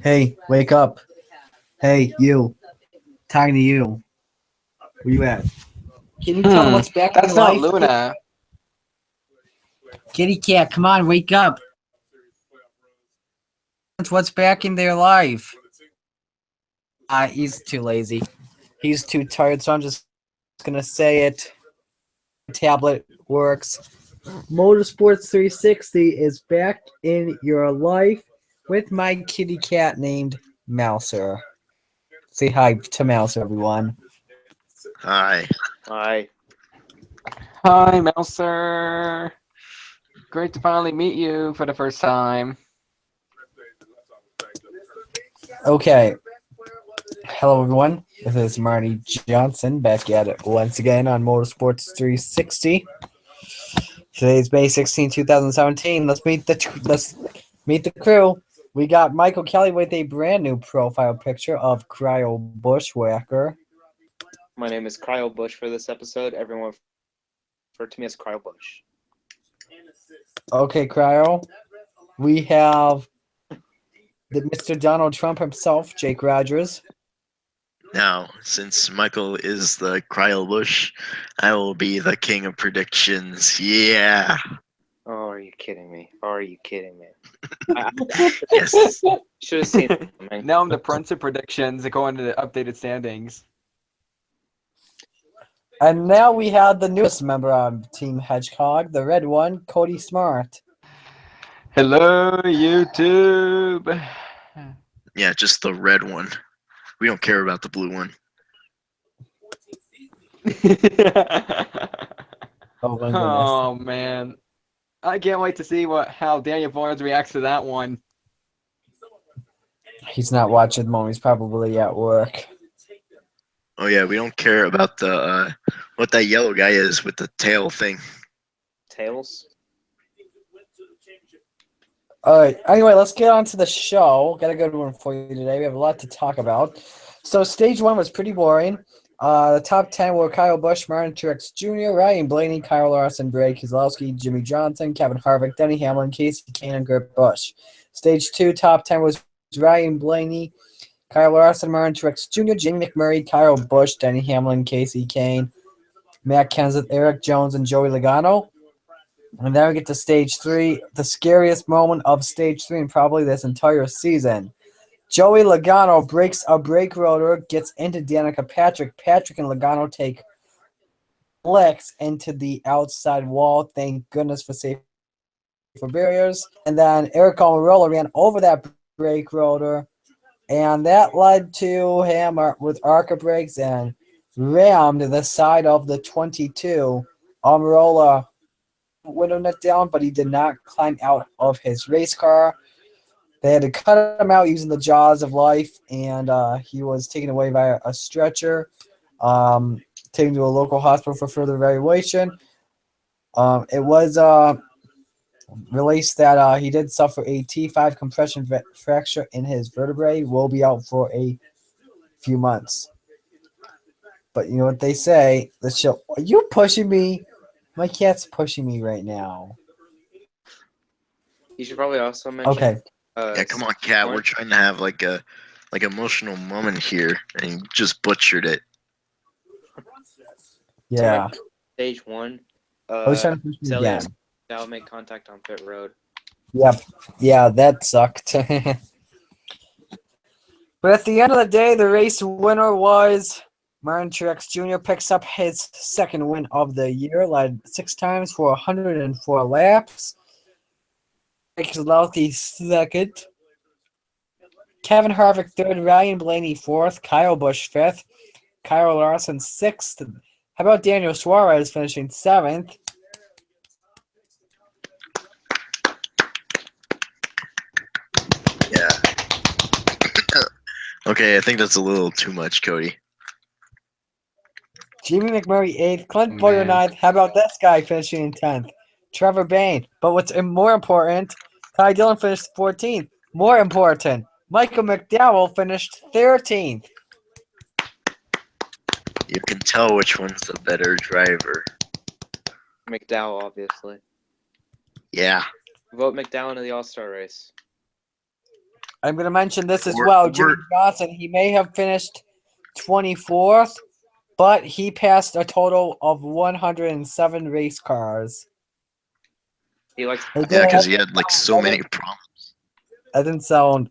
Hey, wake up. Hey, you. Talking to you. Where you at? Can you tell them Hmm, what's back in that's your not life? Luna. Kitty cat, come on, wake up. What's back in their life? He's too lazy. He's too tired, so I'm just gonna say it. Tablet works. Motorsports 360 is back in your life with my kitty cat named Mouser. Say hi to Mouser, everyone. Hi. Hi. Hi, Mouser. Great to finally meet you for the first time. Okay. Hello, everyone. This is Marty Johnson back at it once again on Motorsports 360. Today's May 16, 2017. Let's meet the crew. We got Michael Kelly with a brand new profile picture of Cryo Bushwhacker. My name is Cryo Bush for this episode. Everyone refer to me as Cryo Bush. Okay, Cryo. We have the Mr. Donald Trump himself, Jake Rogers. Now, since Michael is the Cryo Bush, I will be the king of predictions. Yeah. Oh, are you kidding me? Are you kidding me? Yes. Should have seen it coming. Now I'm the prince of predictions according to the updated standings. And now we have the newest member of Team Hedgehog, the red one, Cody Smart. Hello, YouTube. Yeah, just the red one. We don't care about the blue one. Oh my goodness. Oh man, I can't wait to see how Daniel Boyles reacts to that one. He's not watching at the moment. He's probably at work. Oh yeah, we don't care about the what that yellow guy is with the tail thing. Tails? All right. Anyway, let's get on to the show. Got a good one for you today. We have a lot to talk about. So stage one was pretty boring. The top 10 were Kyle Busch, Martin Truex Jr., Ryan Blaney, Kyle Larson, Brad Keselowski, Jimmy Johnson, Kevin Harvick, Denny Hamlin, Casey Kane, and Kurt Busch. Stage two, top 10 was Ryan Blaney, Kyle Larson, Martin Truex Jr., Jamie McMurray, Kyle Busch, Denny Hamlin, Casey Kane, Matt Kenseth, Eric Jones, and Joey Logano. And then we get to stage three, the scariest moment of stage three and probably this entire season. Joey Logano breaks a brake rotor, gets into Danica Patrick. Patrick and Logano take flicks into the outside wall. Thank goodness for safer barriers. And then Eric Almirola ran over that brake rotor, and that led to him with ARCA brakes and rammed the side of the 22. Almirola window net down, but he did not climb out of his race car. They had to cut him out using the jaws of life, and he was taken away by a stretcher, taken to a local hospital for further evaluation. It was released that he did suffer a T5 compression fracture in his vertebrae. Will be out for a few months. But you know what they say? The show. Are you pushing me? My cat's pushing me right now. You should probably also mention. Okay. Yeah, come on, cat. We're trying to have like emotional moment here, and you just butchered it. Yeah. Stage one. I was trying to push me again. I'll make contact on pit road. Yep. Yeah, that sucked. But at the end of the day, the race winner was Martin Truex Jr. Picks up his second win of the year, led 6 times for 104 laps. Keselowski second. Kevin Harvick third. Ryan Blaney fourth. Kyle Busch fifth. Kyle Larson sixth. How about Daniel Suarez finishing seventh? Yeah. Okay, I think that's a little too much, Cody. Jimmy McMurray 8th, Clint Boyer 9th. How about this guy finishing in 10th? Trevor Bayne. But what's more important, Ty Dillon finished 14th. More important, Michael McDowell finished 13th. You can tell which one's the better driver. McDowell, obviously. Yeah. Vote McDowell into the All-Star race. I'm going to mention this as We're- well. we're- Jimmy Johnson, he may have finished 24th, but he passed a total of 107 race cars. He likes He Yeah, did because have- he had like so many problems. That didn't sound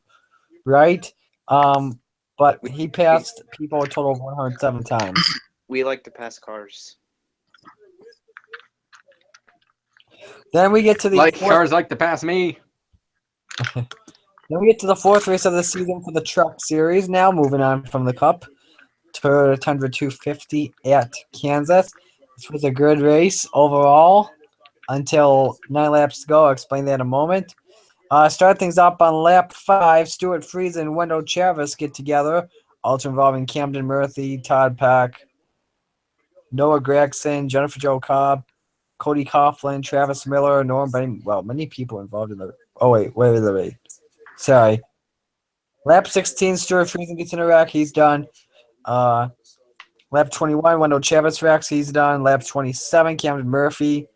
right. But he passed people a total of 107 times. we like to pass cars. Then we get to the Like fourth, cars like to pass me. then we get to the fourth race of the season for the Truck Series. Now moving on from the Cup, Toyota Tundra 250 at Kansas. This was a good race overall until 9 laps to go. I'll explain that in a moment. Start things up on lap 5. Stuart Friesen and Wendell Chavis get together, also involving Camden Murphy, Todd Pack, Noah Gregson, Jennifer Jo Cobb, Cody Coughlin, Travis Miller, Norm Benning. Well, many people involved in the. Oh, wait. Sorry. Lap 16, Stuart Friesen gets in a wreck. He's done. Lap 21, Wendell Chavis wrecks. He's done. Lap 27, Camden Murphy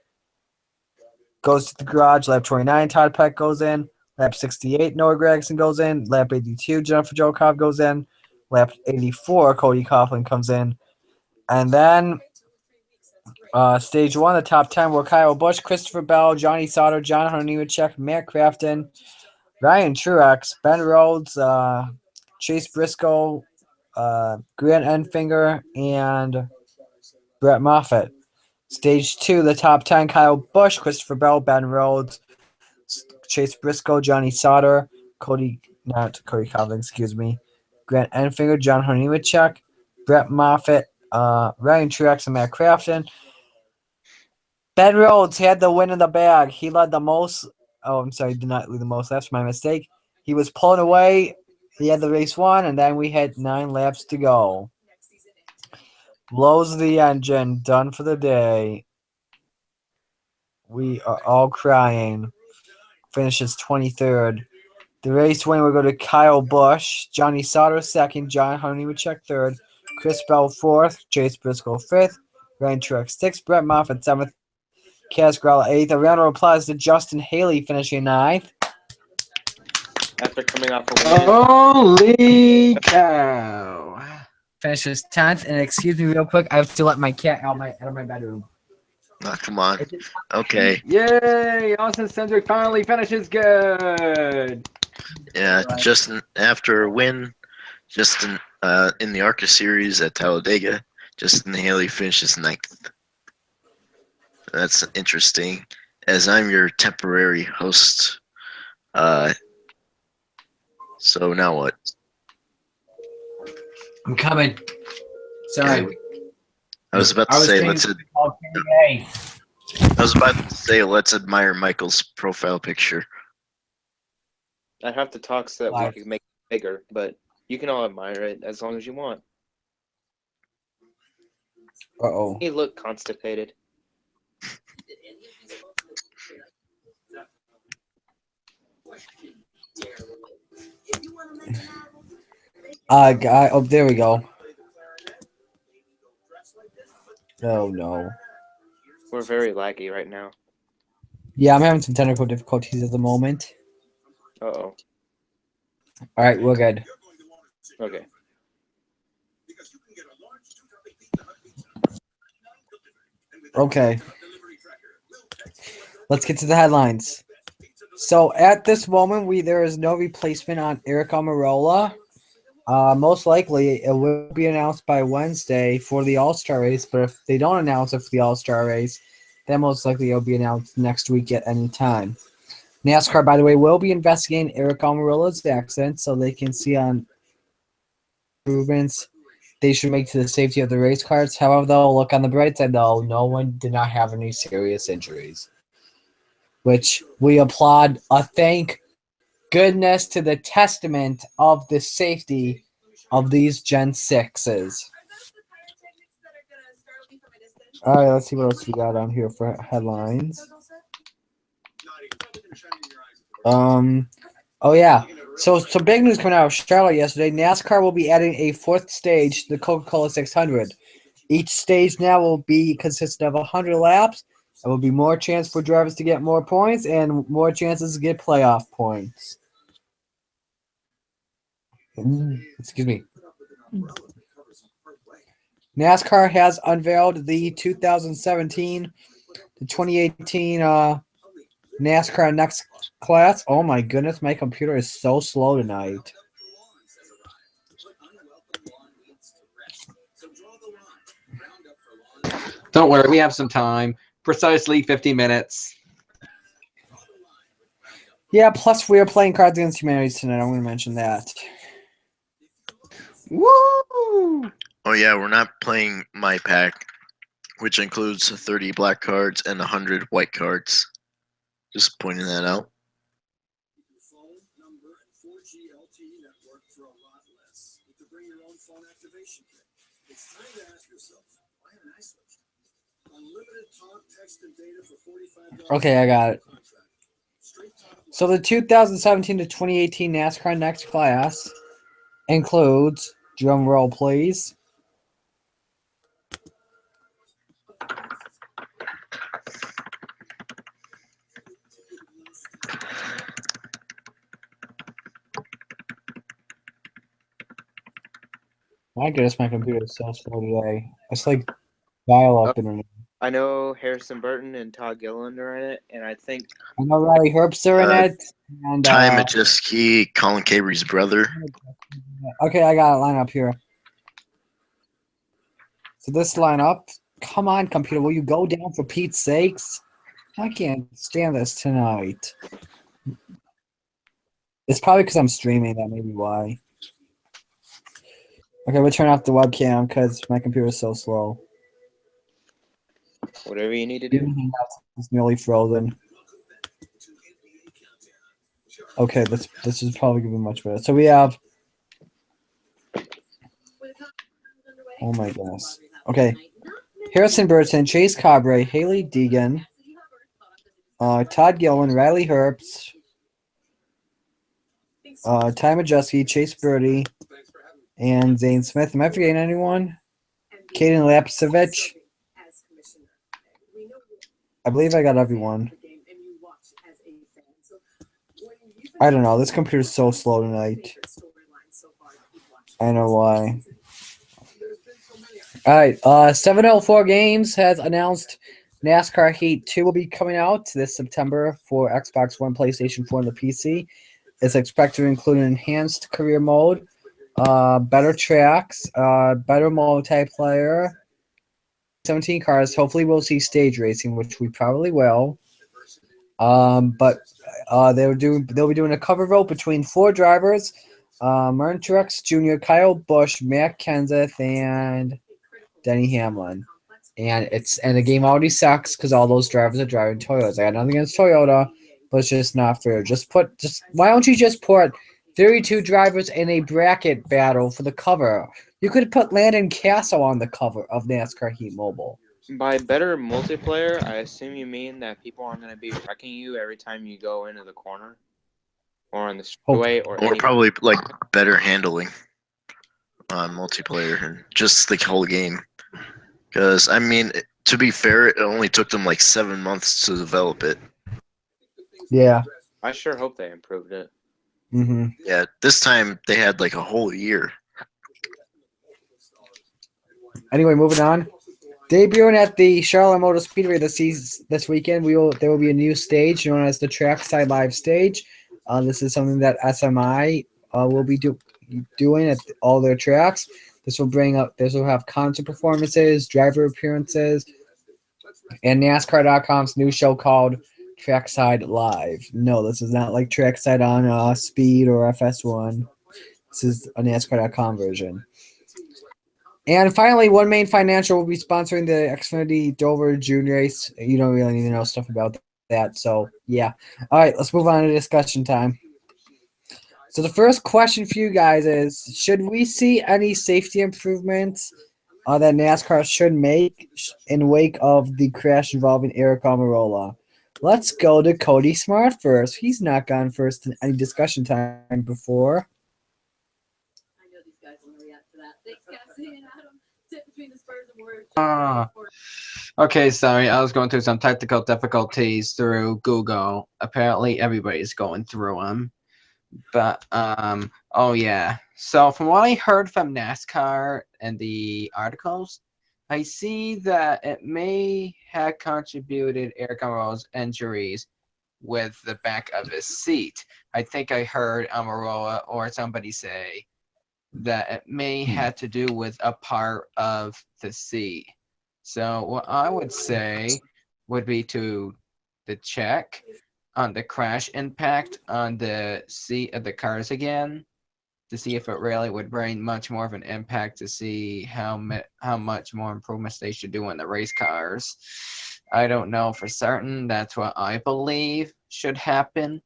goes to the garage. Lap 29, Todd Peck goes in. Lap 68, Noah Gregson goes in. Lap 82, Jennifer Jo Cobb goes in. Lap 84, Cody Coughlin comes in. And then stage 1, the top 10 were Kyle Busch, Christopher Bell, Johnny Sauter, John Hunter-Nemechek, Matt Crafton, Ryan Truex, Ben Rhodes, Chase Briscoe, Grant Enfinger, and Brett Moffitt. Stage 2, the top 10, Kyle Busch, Christopher Bell, Ben Rhodes, Chase Briscoe, Johnny Sauter, not Cody Coughlin, excuse me, Grant Enfinger, John Hunter-Nemechek, Brett Moffitt, Ryan Truex, and Matt Crafton. Ben Rhodes had the win in the bag. He led the most. Oh, I'm sorry, did not lead the most. That's my mistake. He was pulling away. He had the race won, and then we had 9 laps to go. Blows the engine. Done for the day. We are all crying. Finishes 23rd. The race win will go to Kyle Busch, Johnny Sauter second, John Hunter-Nemechek third, Chris Bell fourth, Chase Briscoe fifth, Ryan Truex sixth, Brett Moffitt seventh, Kaz Gralla eighth. A round of applause to Justin Haley finishing ninth. After coming off a win. Holy cow. Finishes 10th. And excuse me real quick, I have to let my cat out of my bedroom. Oh, come on. Okay. Yay! Austin Cindric finally finishes good. Yeah, Justin, after a win, Justin in the ARCA series at Talladega, Justin Haley finishes 9th. That's interesting, as I'm your temporary host. So now what? I'm coming. Sorry. I was about to say let's admire Michael's profile picture. I have to talk so that Why? we can make it bigger, but you can all admire it as long as you want. Uh-oh. He looked constipated. Oh, there we go. Oh, no. We're very laggy right now. Yeah, I'm having some technical difficulties at the moment. Uh-oh. All right, we're good. Okay. Okay. Let's get to the headlines. So at this moment, there is no replacement on Eric Almirola. Most likely, it will be announced by Wednesday for the All-Star race. But if they don't announce it for the All-Star race, then most likely it'll be announced next week at any time. NASCAR, by the way, will be investigating Eric Almirola's accident so they can see on improvements they should make to the safety of the race cars. However, they'll look on the bright side, though. No one did not have any serious injuries, which we applaud. Thank goodness to the testament of the safety of these Gen 6s. All right, let's see what else we got on here for headlines. Oh yeah. So big news coming out of Charlotte yesterday. NASCAR will be adding a 4th stage to the Coca-Cola 600. Each stage now will be consistent of 100 laps. There will be more chance for drivers to get more points and more chances to get playoff points. Excuse me. NASCAR has unveiled the 2017 to 2018 NASCAR Next Class. Oh my goodness, my computer is so slow tonight. Don't worry, we have some time. Precisely 50 minutes. Yeah, plus we are playing Cards Against Humanity tonight. I'm going to mention that. Woo! Oh yeah, we're not playing my pack, which includes 30 black cards and 100 white cards. Just pointing that out. Okay, I got it. So the 2017 to 2018 NASCAR Next Class includes, drum roll please, my goodness, my computer is so slow today. It's like dial-up internet. I know Harrison Burton and Todd Gilliland are in it, and I think I know Riley Herbst are in it. And, Ty Majeski, Colin Cabry's brother. okay, I got it line up here. So this lineup, come on, computer, will you go down for Pete's sakes? I can't stand this tonight. It's probably because I'm streaming. That may be why. Okay, we'll turn off the webcam because my computer is so slow. whatever you need to do. It's nearly frozen. Okay, this is probably going to be much better. So we have. Oh my goodness. Okay, Harrison Burton, Chase Cabre, Haley Deegan, Todd Gilliland, Riley Herbst, Ty Majeski, Chase Birdie, and Zane Smith. Am I forgetting anyone? Kaden Lapsevich. I believe I got everyone. I don't know. This computer's so slow tonight. I know why. All right. 704 Games has announced NASCAR Heat 2 will be coming out this September for Xbox One, PlayStation 4, and the PC. It's expected to include an enhanced career mode, better tracks, better multiplayer, 17 cars. Hopefully, we'll see stage racing, which we probably will. But they'll be doing a cover vote between 4 drivers: Martin Truex Jr., Kyle Busch, Matt Kenseth, and Denny Hamlin. And the game already sucks because all those drivers are driving Toyotas. I got nothing against Toyota, but it's just not fair. Why don't you just put 32 drivers in a bracket battle for the cover? You could put Landon Castle on the cover of NASCAR Heat Mobile. By better multiplayer, I assume you mean that people aren't going to be wrecking you every time you go into the corner or on the straightaway or probably like better handling on multiplayer and just the whole game. Because, I mean, to be fair, it only took them like 7 months to develop it. Yeah. I sure hope they improved it. Mm-hmm. Yeah, this time they had like a whole year. Anyway, moving on. Debuting at the Charlotte Motor Speedway this weekend, there will be a new stage known as the Trackside Live Stage. This is something that SMI will be doing at all their tracks. This will have concert performances, driver appearances, and NASCAR.com's new show called Trackside Live. No, this is not like Trackside on Speed or FS1. This is a NASCAR.com version. And finally, One Main Financial will be sponsoring the Xfinity Dover June race. You don't really need to know stuff about that. So, yeah. All right, let's move on to discussion time. So the first question for you guys is, should we see any safety improvements that NASCAR should make in wake of the crash involving Eric Almirola? Let's go to Cody Smart first. He's not gone first in any discussion time before. I know these guys want to react to that. Thanks, Cassie and Adam. Sit between the Spurs and Warriors. Okay, sorry. I was going through some technical difficulties through Google. Apparently, everybody's going through them. But oh yeah. So from what I heard from NASCAR and the articles, I see that it may have contributed Eric Almirola's injuries with the back of his seat. I think I heard Almirola or somebody say that it may have to do with a part of the seat. So what I would say would be to check on the crash impact on the seat of the cars again to see if it really would bring much more of an impact to see how much more improvements they should do in the race cars. I don't know for certain. That's what I believe should happen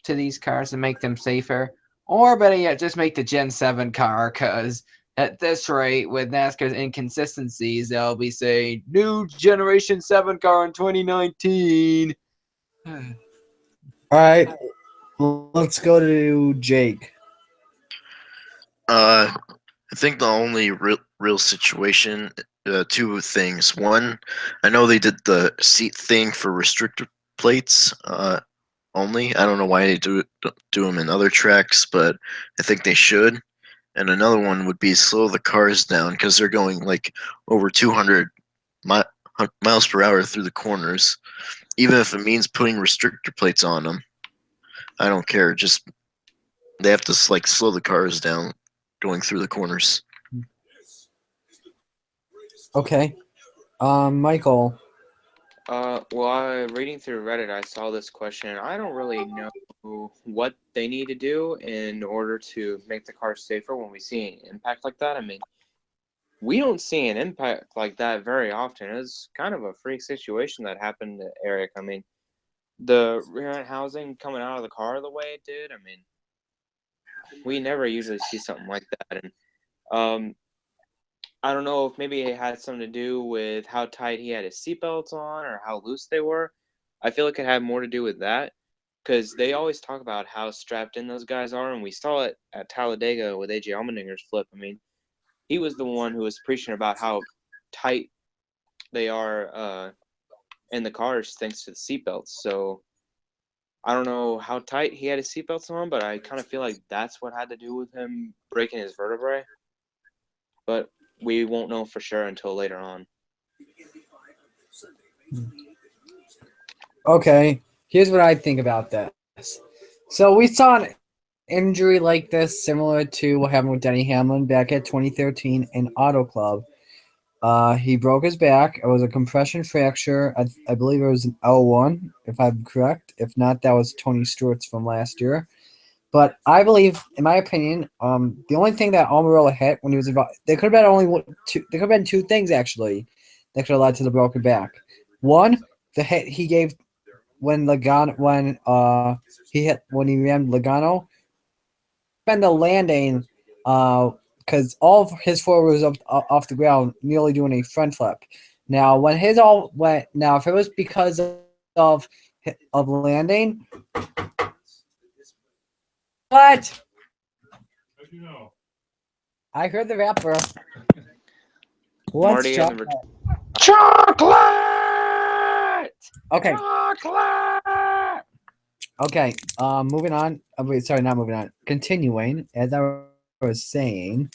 to these cars to make them safer. Or better yet, just make the Gen 7 car, because at this rate, with NASCAR's inconsistencies, they'll be saying, new Generation 7 car in 2019. All right, let's go to Jake. I think the only real situation, two things. One, I know they did the seat thing for restrictor plates only. I don't know why they do them in other tracks, but I think they should. And another one would be slow the cars down because they're going like over 200 miles per hour through the corners. Even if it means putting restrictor plates on them, I don't care. Just they have to like slow the cars down going through the corners. Okay. Michael. Well, reading through Reddit, I saw this question. I don't really know what they need to do in order to make the car safer when we see an impact like that. I mean, we don't see an impact like that very often. It's kind of a freak situation that happened to Eric. I mean, the rear end housing coming out of the car the way it did. I mean, we never usually see something like that. And I don't know if maybe it had something to do with how tight he had his seatbelts on or how loose they were. I feel like it had more to do with that because they always talk about how strapped in those guys are, and we saw it at Talladega with AJ Allmendinger's flip. I mean, he was the one who was preaching about how tight they are in the cars thanks to the seatbelts. So I don't know how tight he had his seatbelts on, but I kind of feel like that's what had to do with him breaking his vertebrae. But we won't know for sure until later on. Okay, here's what I think about this. So we saw an injury like this, similar to what happened with Denny Hamlin back at 2013 in Auto Club. He broke his back. It was a compression fracture. I believe it was an L1, if I'm correct. If not, that was Tony Stewart's from last year. But I believe, in my opinion, the only thing that Almirola hit when he was involved, there could have been there could have been two things actually that could have led to the broken back. One, the hit he gave when he ran Logano, been the landing, because all of his forward was up off the ground, nearly doing a front flip. Now, when his all went, now if it was because of landing. What? How'd you know? I heard the rapper. What's Marty chocolate? Chocolate! Okay. Chocolate! Okay. Moving on. Wait, sorry, not moving on. Continuing, as I was saying,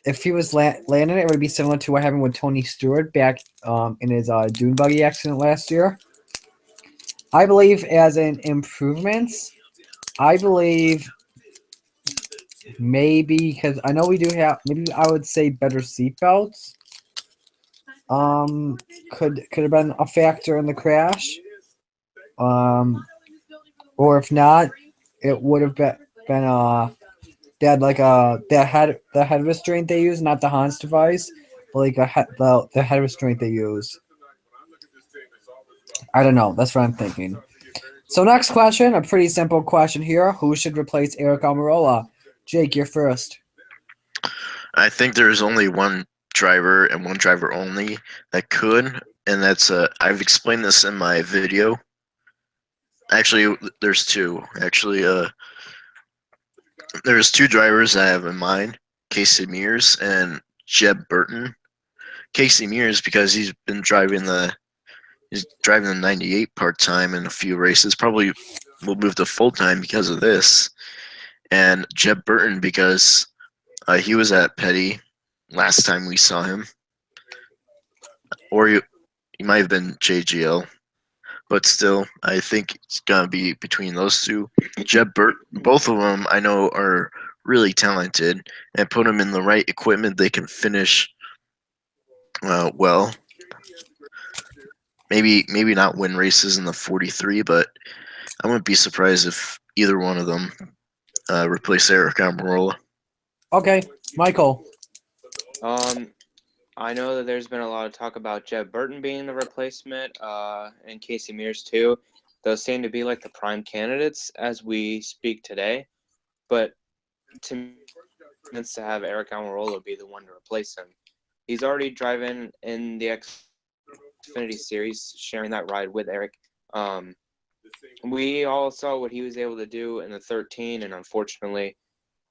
if he was landing, it would be similar to what happened with Tony Stewart back in his dune buggy accident last year. I believe as an improvements, I believe maybe because I know we do have maybe I would say better seatbelts. Could have been a factor in the crash. Or if not, it would have been they had like the head restraint they use, not the Hans device, but like the head restraint they use. I don't know. That's what I'm thinking. So next question, a pretty simple question here. Who should replace Eric Almirola? Jake, you're first. I think there's only one driver and one driver only that could, and that's I've explained this in my video. Actually, there's two. Actually, there's two drivers I have in mind: Casey Mears and Jeb Burton. Casey Mears because he's driving the 98 part time in a few races, probably will move to full time because of this, and Jeb Burton because he was at Petty last time we saw him, or he might have been JGL, but still, I think it's gonna be between those two. Jeb Burton, both of them I know are really talented, and put them in the right equipment, they can finish well. Maybe not win races in the 43, but I wouldn't be surprised if either one of them replace Eric Almirola. Okay, Michael. I know that there's been a lot of talk about Jeb Burton being the replacement, and Casey Mears too. Those seem to be like the prime candidates as we speak today. But to me, it's to have Eric Almirola be the one to replace him. He's already driving in the Xfinity Series, sharing that ride with Eric. We all saw what he was able to do in the 13, and unfortunately,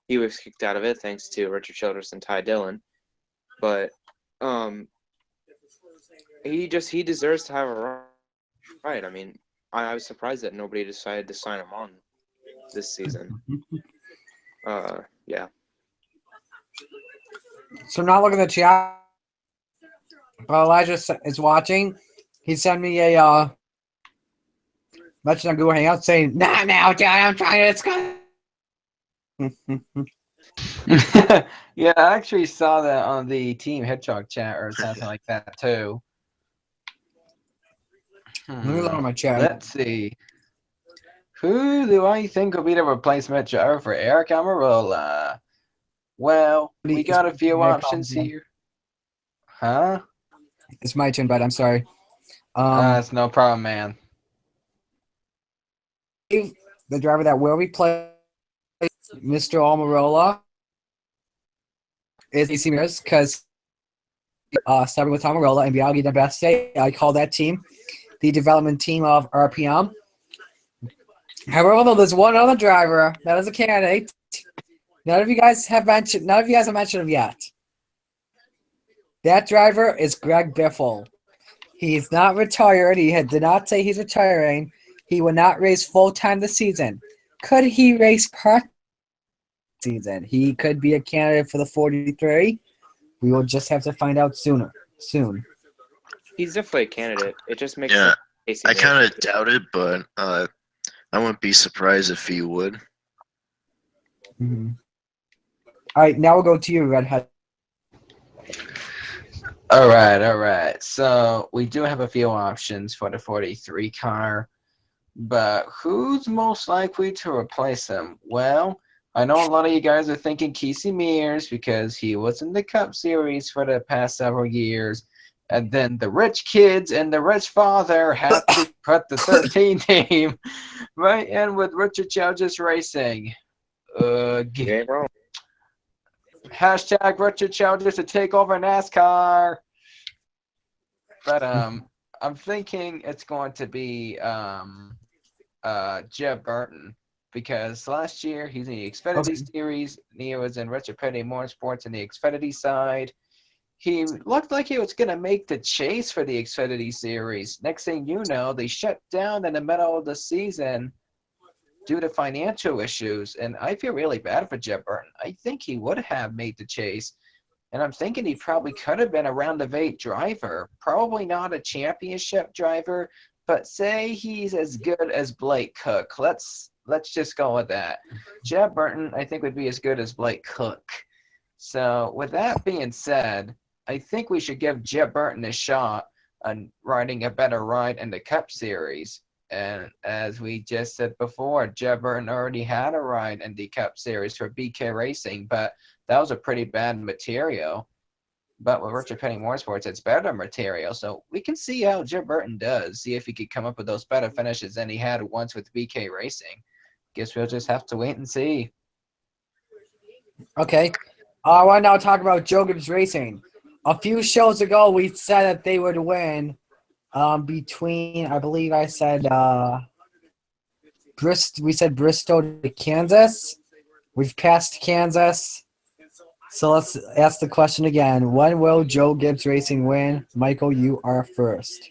he was kicked out of it thanks to Richard Childress and Ty Dillon. But he deserves to have a ride. I mean, I was surprised that nobody decided to sign him on this season. Yeah. So not looking at the chat. Elijah is watching. He sent me a message on Google Hangout saying, "Nah, now, Dad, I'm trying to discuss." Yeah, I actually saw that on the Team Hedgehog chat or something like that too. Let me look on my chat. Let's see. Who do I think will be the replacement driver for Eric Almirola? Well, we got a few options here. Huh? It's my turn, but I'm sorry. It's no problem, man. The driver that will replace Mr. Almirola is AC Mears, because starting with Almirola and Biaggi Nabeste, I call that team the development team of RPM. However, there's one other driver that is a candidate. None of you guys have mentioned him yet. That driver is Greg Biffle. He's not retired. He did not say he's retiring. He will not race full-time this season. Could he race part season? He could be a candidate for the 43. We will just have to find out soon. He's definitely a candidate. It just makes Yeah, sense. I kind of doubt it, but I wouldn't be surprised if he would. Mm-hmm. All right, now we'll go to you, Redhead. All right. So we do have a few options for the 43 car, but who's most likely to replace him? Well, I know a lot of you guys are thinking Casey Mears because he was in the Cup Series for the past several years, and then the rich kids and the rich father had to put the 13 team right in with Richard Childress Racing. You ain't wrong. Hashtag Richard Childress to take over NASCAR. But I'm thinking it's going to be Jeb Burton, because last year he's in the Xfinity Series. He was in Richard Petty Motorsports in the Xfinity side. He looked like he was going to make the chase for the Xfinity Series. Next thing you know, they shut down in the middle of the season due to financial issues, and I feel really bad for Jeb Burton. I think he would have made the chase, and I'm thinking he probably could have been a round of 8 driver. Probably not a championship driver, but say he's as good as Blake Cook. Let's just go with that. Jeb Burton, I think, would be as good as Blake Cook. So with that being said, I think we should give Jeb Burton a shot on riding a better ride in the Cup Series. And as we just said before, Jeb Burton already had a ride in the Cup Series for BK Racing, but that was a pretty bad material. But with Richard Petty Motorsports, it's better material. So we can see how Jeb Burton does, see if he could come up with those better finishes than he had once with BK Racing. Guess we'll just have to wait and see. Okay. I want to now talk about Joe Gibbs Racing. A few shows ago, we said that they would win between, I believe I said, we said Bristol to Kansas. We've passed Kansas. So let's ask the question again. When will Joe Gibbs Racing win? Michael, you are first.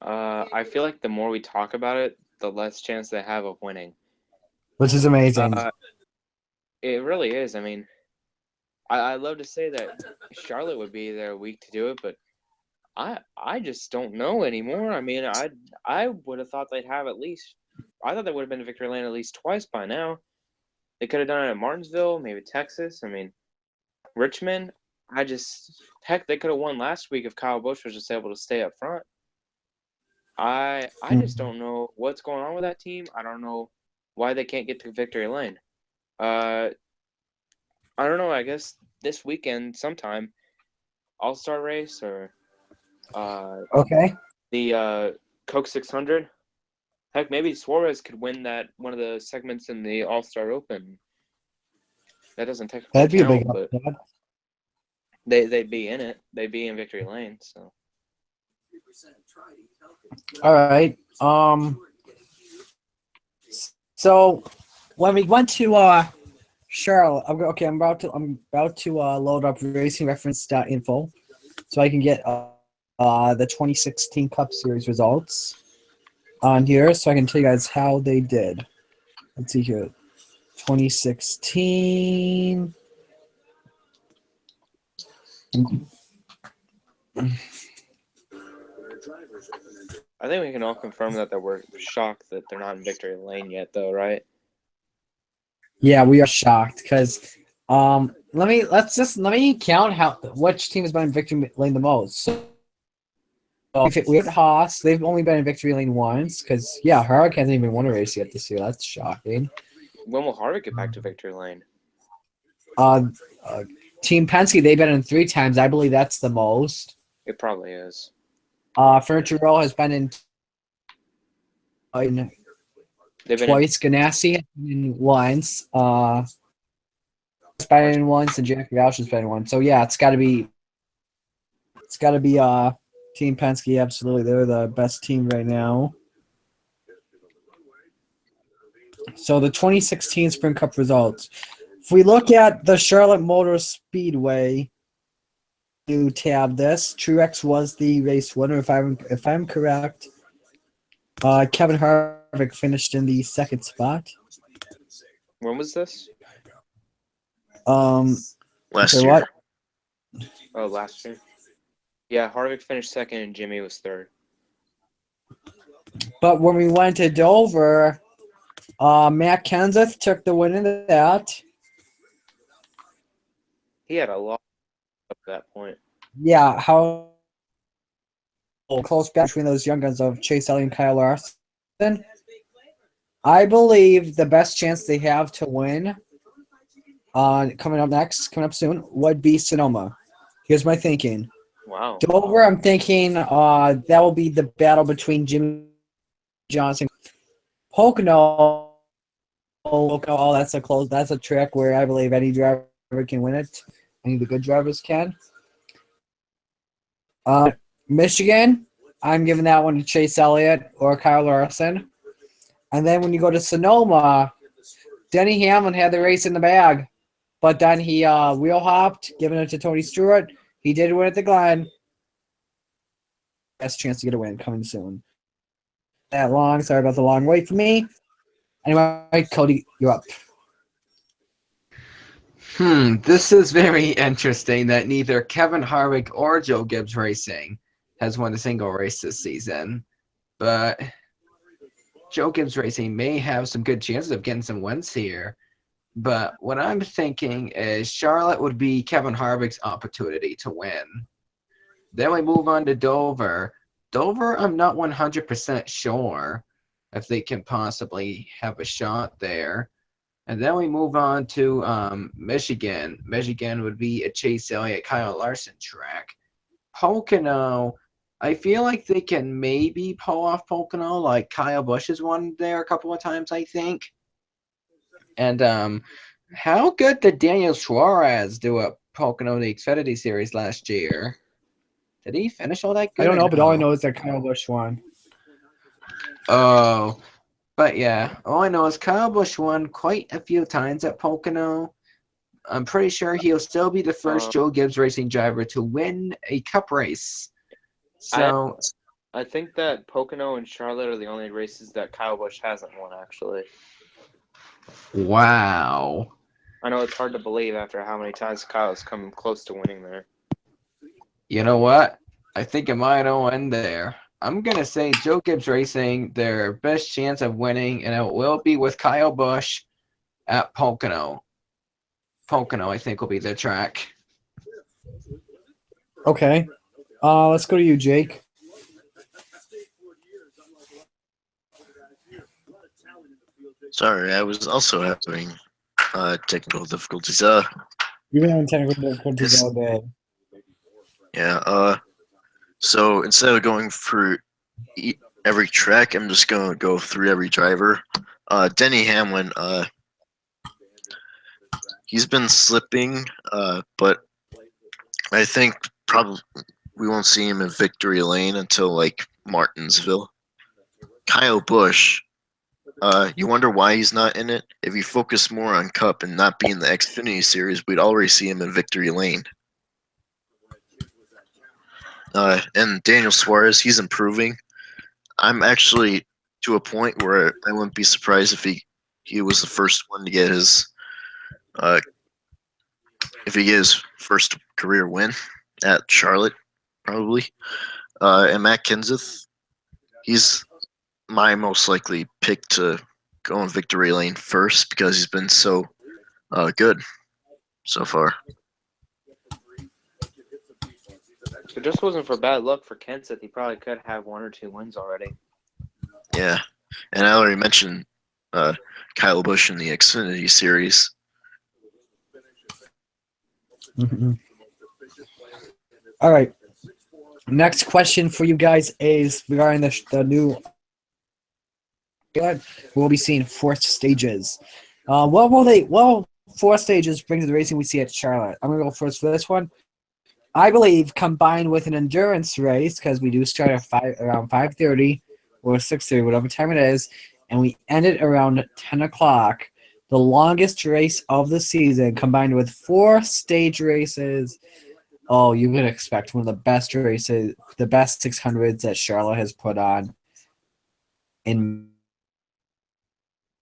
I feel like the more we talk about it, the less chance they have of winning. Which is amazing. It really is. I mean, I'd love to say that Charlotte would be there week to do it, but I just don't know anymore. I mean, I would have thought they'd have at least. I thought they would have been to Victory Lane at least twice by now. They could have done it at Martinsville, maybe Texas. I mean, Richmond. Heck, they could have won last week if Kyle Busch was just able to stay up front. I just don't know what's going on with that team. I don't know why they can't get to Victory Lane. I don't know. I guess this weekend sometime, All-Star race or Okay. the Coke 600. Heck, maybe Suarez could win one of the segments in the All-Star Open. That doesn't technically That'd be a count, big but upset. they'd be in it. They'd be in Victory Lane. So All right. So when we went to Charlotte, I'm about to load up racingreference.info so I can get the 2016 Cup Series results on here, so I can tell you guys how they did. Let's see here. 2016. I think we can all confirm that we're shocked that they're not in Victory Lane yet, though, right? Yeah, we are shocked because let me count which team has been in Victory Lane the most. So we have Haas. They've only been in Victory Lane once because Harvick hasn't even won a race yet this year. That's shocking. When will Harvick get back to Victory Lane? Team Penske, they've been in 3 times. I believe that's the most. It probably is. Furniture Row has been in twice. Ganassi has been in once. Has been in once, and Jack Roush has been in once. So yeah, it's got to be Team Penske. Absolutely, they're the best team right now. So the 2016 Sprint Cup results. If we look at the Charlotte Motor Speedway, to tab this, Truex was the race winner. If I'm correct, Kevin Harvick finished in the 2nd spot. When was this? Last okay, year. what? Oh, last year. Yeah, Harvick finished 2nd and Jimmy was 3rd. But when we went to Dover, Matt Kenseth took the win in that. He had a lot up to that point. Yeah, how close between those young guns of Chase Elliott and Kyle Larson. I believe the best chance they have to win coming up soon, would be Sonoma. Here's my thinking. Wow. Dover, I'm thinking that will be the battle between Jimmy Johnson. Pocono, that's a trick where I believe any driver can win it. Any of the good drivers can. Michigan, I'm giving that one to Chase Elliott or Kyle Larson. And then when you go to Sonoma, Denny Hamlin had the race in the bag, but then he wheel hopped, giving it to Tony Stewart. He did win at the Glen. Best chance to get a win coming soon. That long. Sorry about the long wait for me. Anyway, Cody, you're up. This is very interesting that neither Kevin Harvick or Joe Gibbs Racing has won a single race this season. But Joe Gibbs Racing may have some good chances of getting some wins here. But what I'm thinking is Charlotte would be Kevin Harvick's opportunity to win. Then we move on to Dover. Dover, I'm not 100% sure if they can possibly have a shot there. And then we move on to Michigan. Michigan would be a Chase Elliott, Kyle Larson track. Pocono, I feel like they can maybe pull off Pocono, like Kyle Busch has won there a couple of times, I think. And how good did Daniel Suarez do at Pocono in the Xfinity Series last year? Did he finish all that good? I don't know, but all I know is that Kyle Busch won. Oh, but yeah, all I know is Kyle Busch won quite a few times at Pocono. I'm pretty sure he'll still be the first Joe Gibbs Racing driver to win a Cup race. So I think that Pocono and Charlotte are the only races that Kyle Busch hasn't won, actually. Wow. I know it's hard to believe after how many times Kyle's come close to winning there. You know what? I think it might all end there. I'm going to say Joe Gibbs Racing, their best chance of winning, and it will be with Kyle Busch at Pocono. Pocono, I think, will be their track. Okay. Let's go to you, Jake. Sorry, I was also having technical difficulties. You've been having technical difficulties It's- all day. Yeah. So instead of going through every track, I'm just gonna go through every driver. Denny Hamlin. He's been slipping. But I think probably we won't see him in victory lane until like Martinsville. Kyle Busch. You wonder why he's not in it? If you focus more on Cup and not be in the Xfinity Series, we'd already see him in victory lane. And Daniel Suarez, he's improving. I'm actually to a point where I wouldn't be surprised if he was the first one to get his if he gets his first career win at Charlotte, probably. And Matt Kenseth, he's my most likely pick to go in victory lane first because he's been so good so far. If it just wasn't for bad luck for Kenseth, he probably could have 1 or 2 wins already. Yeah, and I already mentioned Kyle Busch in the Xfinity Series. Mm-hmm. All right. Next question for you guys is regarding the new. We'll be seeing 4 stages. What 4 stages bring to the racing we see at Charlotte? I'm gonna go first for this one. I believe combined with an endurance race, because we do start at around 5:30 or 6:30, whatever time it is, and we end it around 10 o'clock. The longest race of the season, combined with 4 stage races. Oh, you would expect one of the best races, the best 600s that Charlotte has put on. In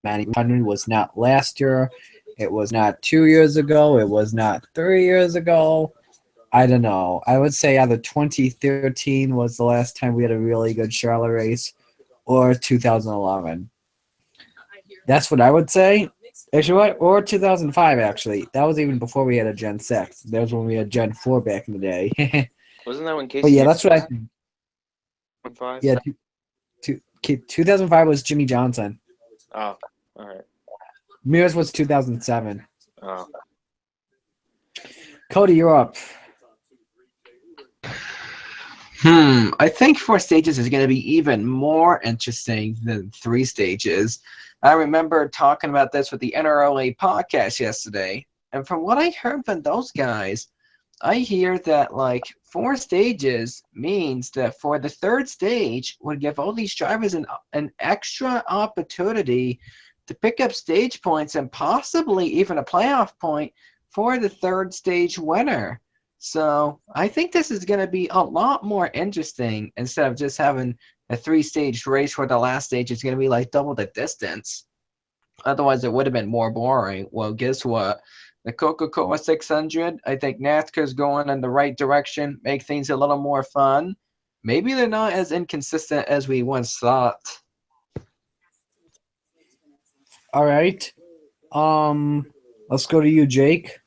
many 100 was not last year. It was not 2 years ago. It was not 3 years ago. I don't know. I would say either 2013 was the last time we had a really good Charlotte race, or 2011. That's what I would say. Actually, what? Or 2005, actually. That was even before we had a Gen 6. That was when we had Gen 4 back in the day. Wasn't that when Casey? But yeah, that's what I think. 5? Yeah, 2005 was Jimmy Johnson. Oh, all right. Mears was 2007. Oh. Cody, you're up. I think 4 stages is going to be even more interesting than 3 stages. I remember talking about this with the NRLA podcast yesterday, and from what I heard from those guys, I hear that like 4 stages means that for the 3rd stage would give all these drivers an extra opportunity to pick up stage points and possibly even a playoff point for the 3rd stage winner. So I think this is going to be a lot more interesting instead of just having a 3-stage race where the last stage is going to be like double the distance. Otherwise, it would have been more boring. Well, guess what? The Coca-Cola 600, I think NASCAR's going in the right direction, make things a little more fun. Maybe they're not as inconsistent as we once thought. All right. Let's go to you, Jake.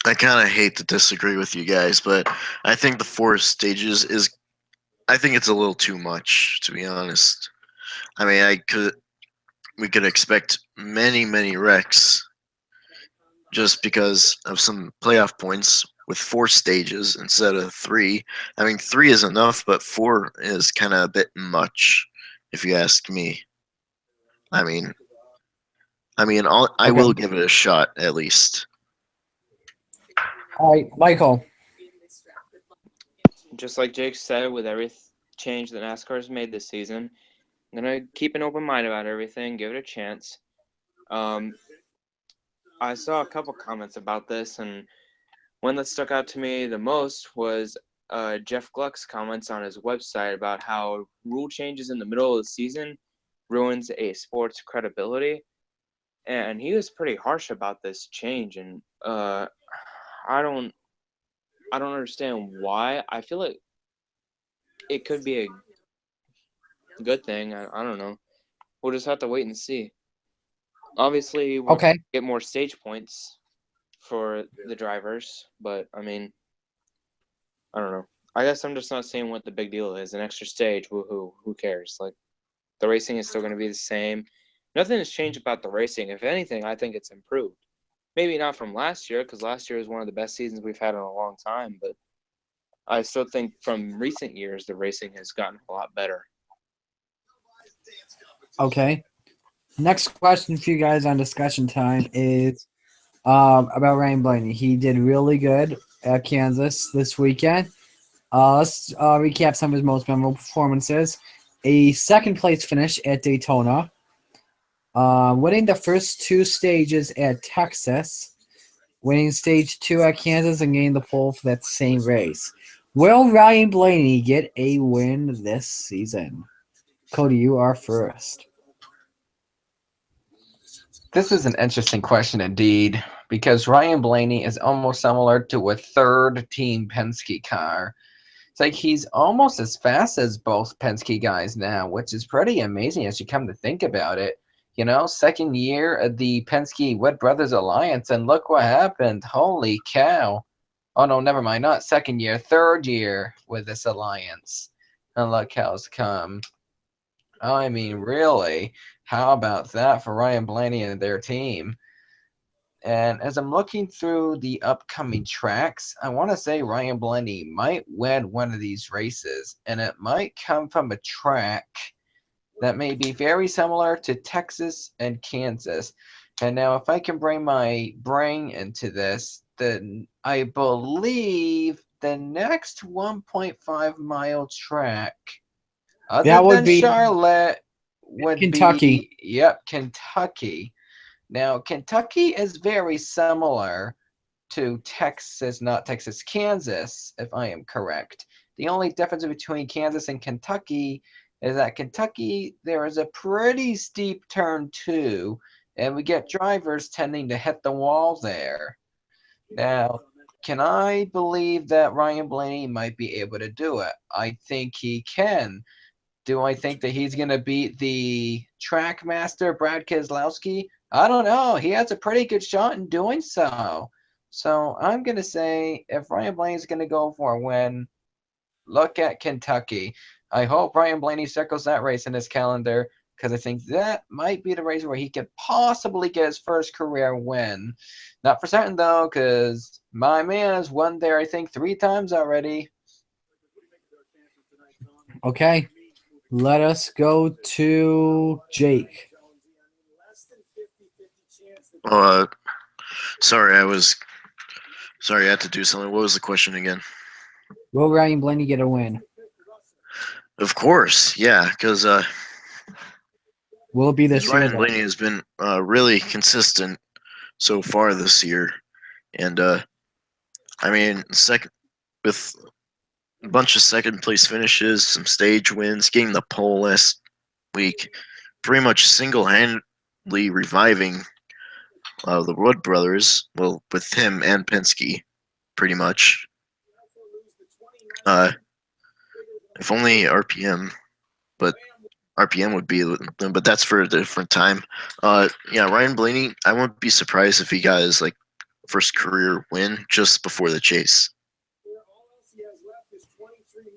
I kind of hate to disagree with you guys, but I think the 4 stages I think it's a little too much, to be honest. I mean, we could expect many wrecks just because of some playoff points with 4 stages instead of 3. I mean, 3 is enough, but 4 is kind of a bit much, if you ask me. I will give it a shot at least. All right, Michael. Just like Jake said, with every change that NASCAR's made this season, I'm gonna keep an open mind about everything, give it a chance. I saw a couple comments about this, and one that stuck out to me the most was Jeff Gluck's comments on his website about how rule changes in the middle of the season ruins a sport's credibility, and he was pretty harsh about this change. And I don't understand why. I feel like it could be a good thing. I don't know. We'll just have to wait and see. Obviously, we'll Okay. get more stage points for the drivers, but I mean, I don't know. I guess I'm just not seeing what the big deal is. An extra stage, woohoo! Who cares? Like, the racing is still going to be the same. Nothing has changed about the racing. If anything, I think it's improved. Maybe not from last year, because last year was one of the best seasons we've had in a long time. But I still think from recent years, the racing has gotten a lot better. Okay. Next question for you guys on discussion time is about Ryan Blaney. He did really good at Kansas this weekend. Let's recap some of his most memorable performances. A second-place finish at Daytona. Winning the first 2 stages at Texas. Winning stage 2 at Kansas and getting the pole for that same race. Will Ryan Blaney get a win this season? Cody, you are first. This is an interesting question indeed, because Ryan Blaney is almost similar to a third-team Penske car. It's like he's almost as fast as both Penske guys now, which is pretty amazing as you come to think about it. You know, second year of the Penske Wood Brothers Alliance, and look what happened. Holy cow. Oh, no, never mind. Not second year, third year with this alliance. And look how it's come. I mean, really, how about that for Ryan Blaney and their team? And as I'm looking through the upcoming tracks, I want to say Ryan Blaney might win one of these races, and it might come from a track that may be very similar to Texas and Kansas. And now, if I can bring my brain into this, then I believe the next 1.5-mile track, other That would than be Charlotte, would Kentucky. be, Kentucky. Now, Kentucky is very similar to Texas, not Texas, Kansas, if I am correct. The only difference between Kansas and Kentucky is that Kentucky, there is a pretty steep turn too, and we get drivers tending to hit the wall there. Now, can I believe that Ryan Blaney might be able to do it? I think he can. Do I think that he's going to beat the track master, Brad Keselowski? I don't know. He has a pretty good shot in doing so. So I'm going to say if Ryan Blaney's going to go for a win, look at Kentucky. I hope Ryan Blaney circles that race in his calendar, because I think that might be the race where he could possibly get his first career win. Not for certain, though, because my man has won there, I think, 3 times already. Okay. Let us go to Jake. Sorry, I had to do something. What was the question again? Will Ryan Blaney get a win? Of course, yeah, because Will it be this year? Ryan though? Blaney has been really consistent so far this year, and I mean, second with a bunch of second place finishes, some stage wins, getting the pole last week, pretty much single-handedly reviving the Wood brothers. Well, with him and Penske, pretty much. If only RPM, but RPM would be, but that's for a different time. Yeah, Ryan Blaney, I wouldn't be surprised if he got his first career win just before the chase.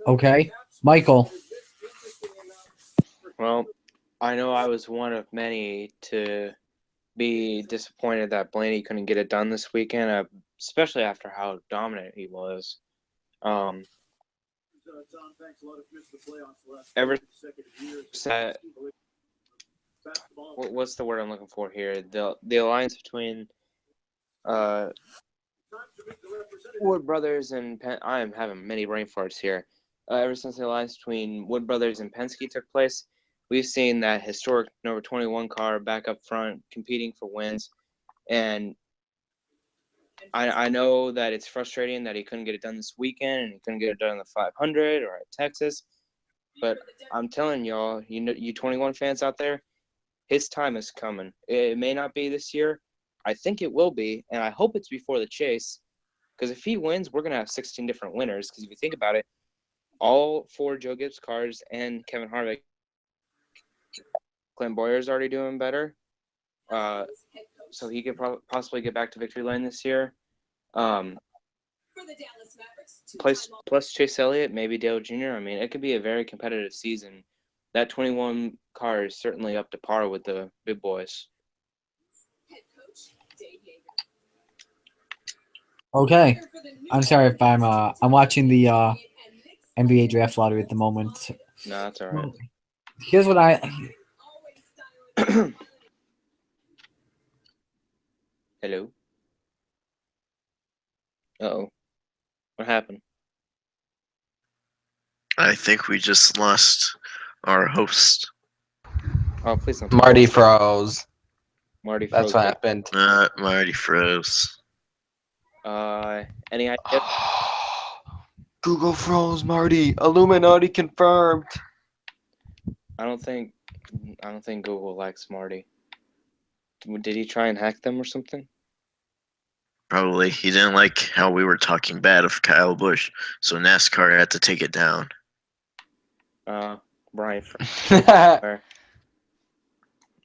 Okay. Michael. Well, I know I was one of many to be disappointed that Blaney couldn't get it done this weekend, especially after how dominant he was. Ever since what's the word I'm looking for here? The alliance between Wood Brothers and I am having many brain farts here. Ever since the alliance between Wood Brothers and Penske took place, we've seen that historic number 21 car back up front competing for wins, and I know that it's frustrating that he couldn't get it done this weekend and he couldn't get it done in the 500 or at Texas. But I'm telling y'all, you 21 fans out there, his time is coming. It may not be this year. I think it will be, and I hope it's before the chase. Because if he wins, we're going to have 16 different winners. Because if you think about it, all 4 Joe Gibbs cars and Kevin Harvick, Clint Boyer's already doing better. So he could possibly get back to victory lane this year. Plus Chase Elliott, maybe Dale Jr. I mean, it could be a very competitive season. That 21 car is certainly up to par with the big boys. Okay, I'm sorry if I'm watching the NBA draft lottery at the moment. No, that's all right. Here's what Hello. Uh-oh. What happened? I think we just lost our host. Oh, please don't. Marty froze. Marty That's froze. what happened. Marty froze. Any idea? Google froze, Marty. Illuminati confirmed. I don't think Google likes Marty. Did he try and hack them or something? Probably. He didn't like how we were talking bad of Kyle Busch, so NASCAR had to take it down. Brian.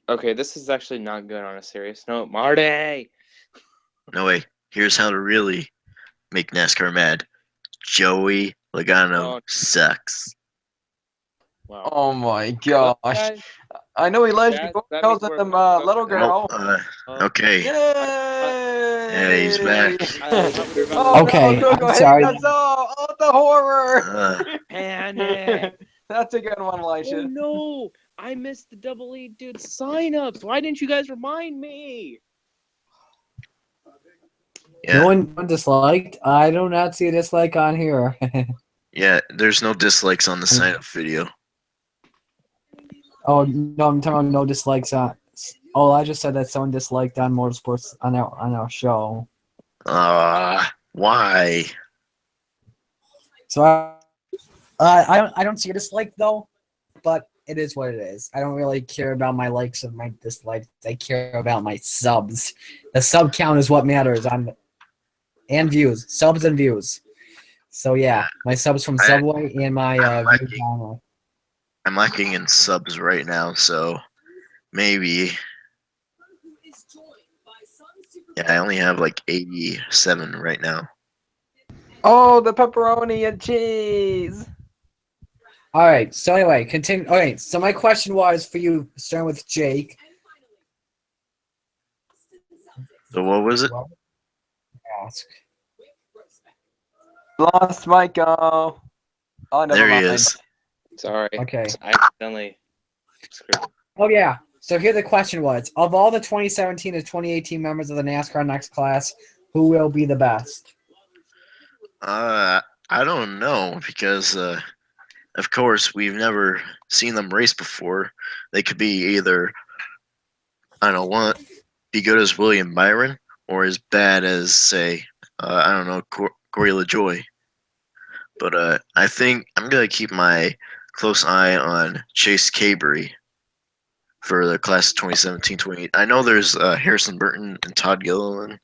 Okay, this is actually not good on a serious note. Marty! No way. Here's how to really make NASCAR mad. Joey Logano sucks. Wow. Oh my Well, gosh. guys, I know he loves you, that but means calls we're them gonna go little for now. girl. Okay. Yay! Yeah, he's back. I thought we were about Oh to- Okay, no, Google I'm hates sorry. us all. Oh, the horror! Panic! That's a good one, Oh Elisha. no! I missed the Double E Dude sign-ups. Why didn't you guys remind me? Yeah. No one disliked. I do not see a dislike on here. Yeah, there's no dislikes on the sign up video. Oh no, I'm talking about no dislikes on. Oh, I just said that someone disliked on Motorsports on our show. Why? So I don't see a dislike though, but it is what it is. I don't really care about my likes and my dislikes. I care about my subs. The sub count is what matters and views, subs and views. So yeah, my subs from Subway and my views on. I'm lacking in subs right now, so maybe. Yeah, I only have like 87 right now. Oh, the pepperoni and cheese. All right. So anyway, continue. Okay. So my question was for you, starting with Jake. So what was it? Ask. Lost Michael. Oh, never There he mind. is. Sorry. Okay. I accidentally screwed. Oh yeah. So here the question was: of all the 2017 to 2018 members of the NASCAR Next class, who will be the best? I don't know because, of course, we've never seen them race before. They could be either, I don't know, be good as William Byron or as bad as, say, I don't know, Corey LaJoy. But I think I'm gonna keep my close eye on Chase Cabry for the class of 2017-28. I know there's Harrison Burton and Todd Gilliland,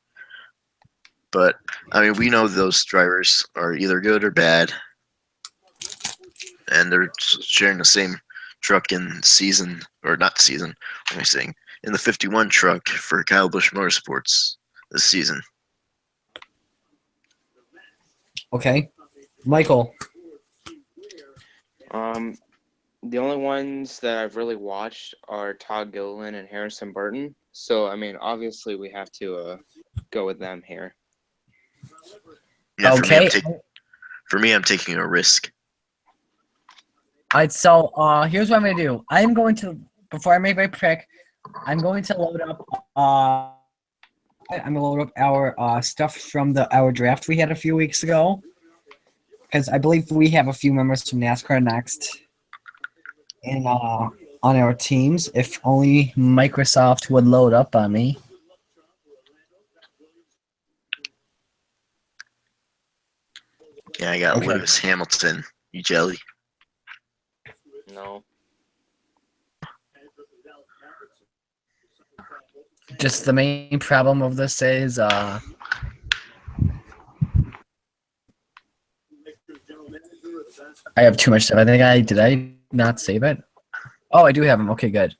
but I mean we know those drivers are either good or bad, and they're sharing the same truck in season or not season. What am I saying? In the 51 truck for Kyle Busch Motorsports this season. Okay, Michael. The only ones that I've really watched are Todd Gilliland and Harrison Burton. So I mean, obviously we have to go with them here. Yeah, Okay. For me, I'm taking a risk. All right. So here's what I'm gonna do. I'm going to before I make my pick, I'm going to load up. I'm gonna load up our stuff from our draft we had a few weeks ago, because I believe we have a few members from NASCAR Next in on our teams. If only Microsoft would load up on me. Yeah, I got Okay. Lewis Hamilton. You jelly? No. Just the main problem of this is I have too much stuff. I think did I not save it? Oh, I do have them. Okay, good.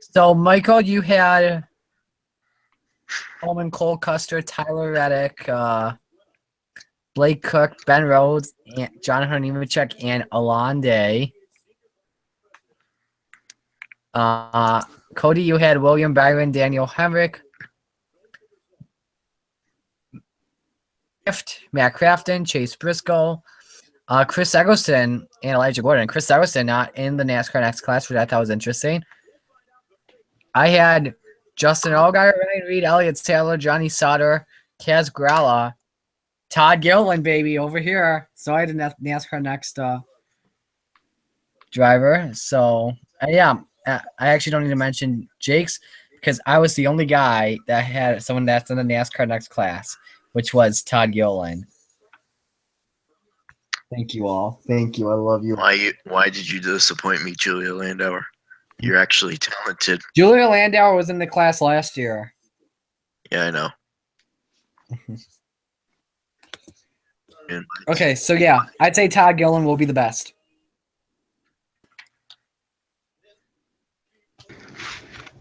So Michael, you had Coleman, Cole Custer, Tyler Reddick, Blake Cook, Ben Rhodes, and Jonathan Nemechek, and Alonde. Cody, you had William Byron, Daniel Hemrick, Matt Crafton, Chase Briscoe, Chris Eggleston, and Elijah Gordon. Chris Eggleston not in the NASCAR Next class, which I thought was interesting. I had Justin Allgaier, Ryan Reed, Elliott Taylor, Johnny Sauter, Kaz Gralla, Todd Gilliland, baby, over here. So I had a NASCAR Next driver. So, yeah, I actually don't need to mention Jake's because I was the only guy that had someone that's in the NASCAR Next class, which was Todd Gilliland. Thank you all. Thank you. I love you. Why did you disappoint me, Julia Landauer? You're actually talented. Julia Landauer was in the class last year. Yeah, I know. Okay, so yeah, I'd say Todd Gilliland will be the best.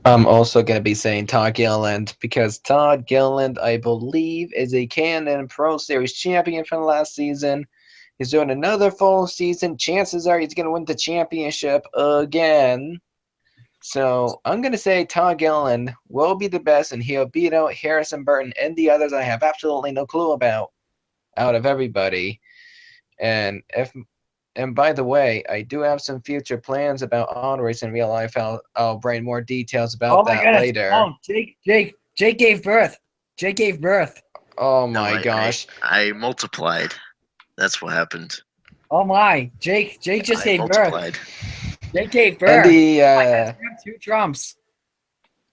I'm also going to be saying Todd Gilliland because Todd Gilliland, I believe, is a Canon Pro Series champion from last season. He's doing another full season. Chances are he's going to win the championship again. So I'm going to say Todd Gilliland will be the best, and he'll beat out Harrison Burton and the others I have absolutely no clue about out of everybody. And by the way, I do have some future plans about auto racing in real life. I'll bring more details about that later. Oh, Jake gave birth. Jake gave birth. Oh No, my gosh. I multiplied. That's what happened. Oh my, Jake just gave multiplied. birth. Jake gave birth. And the two Trumps.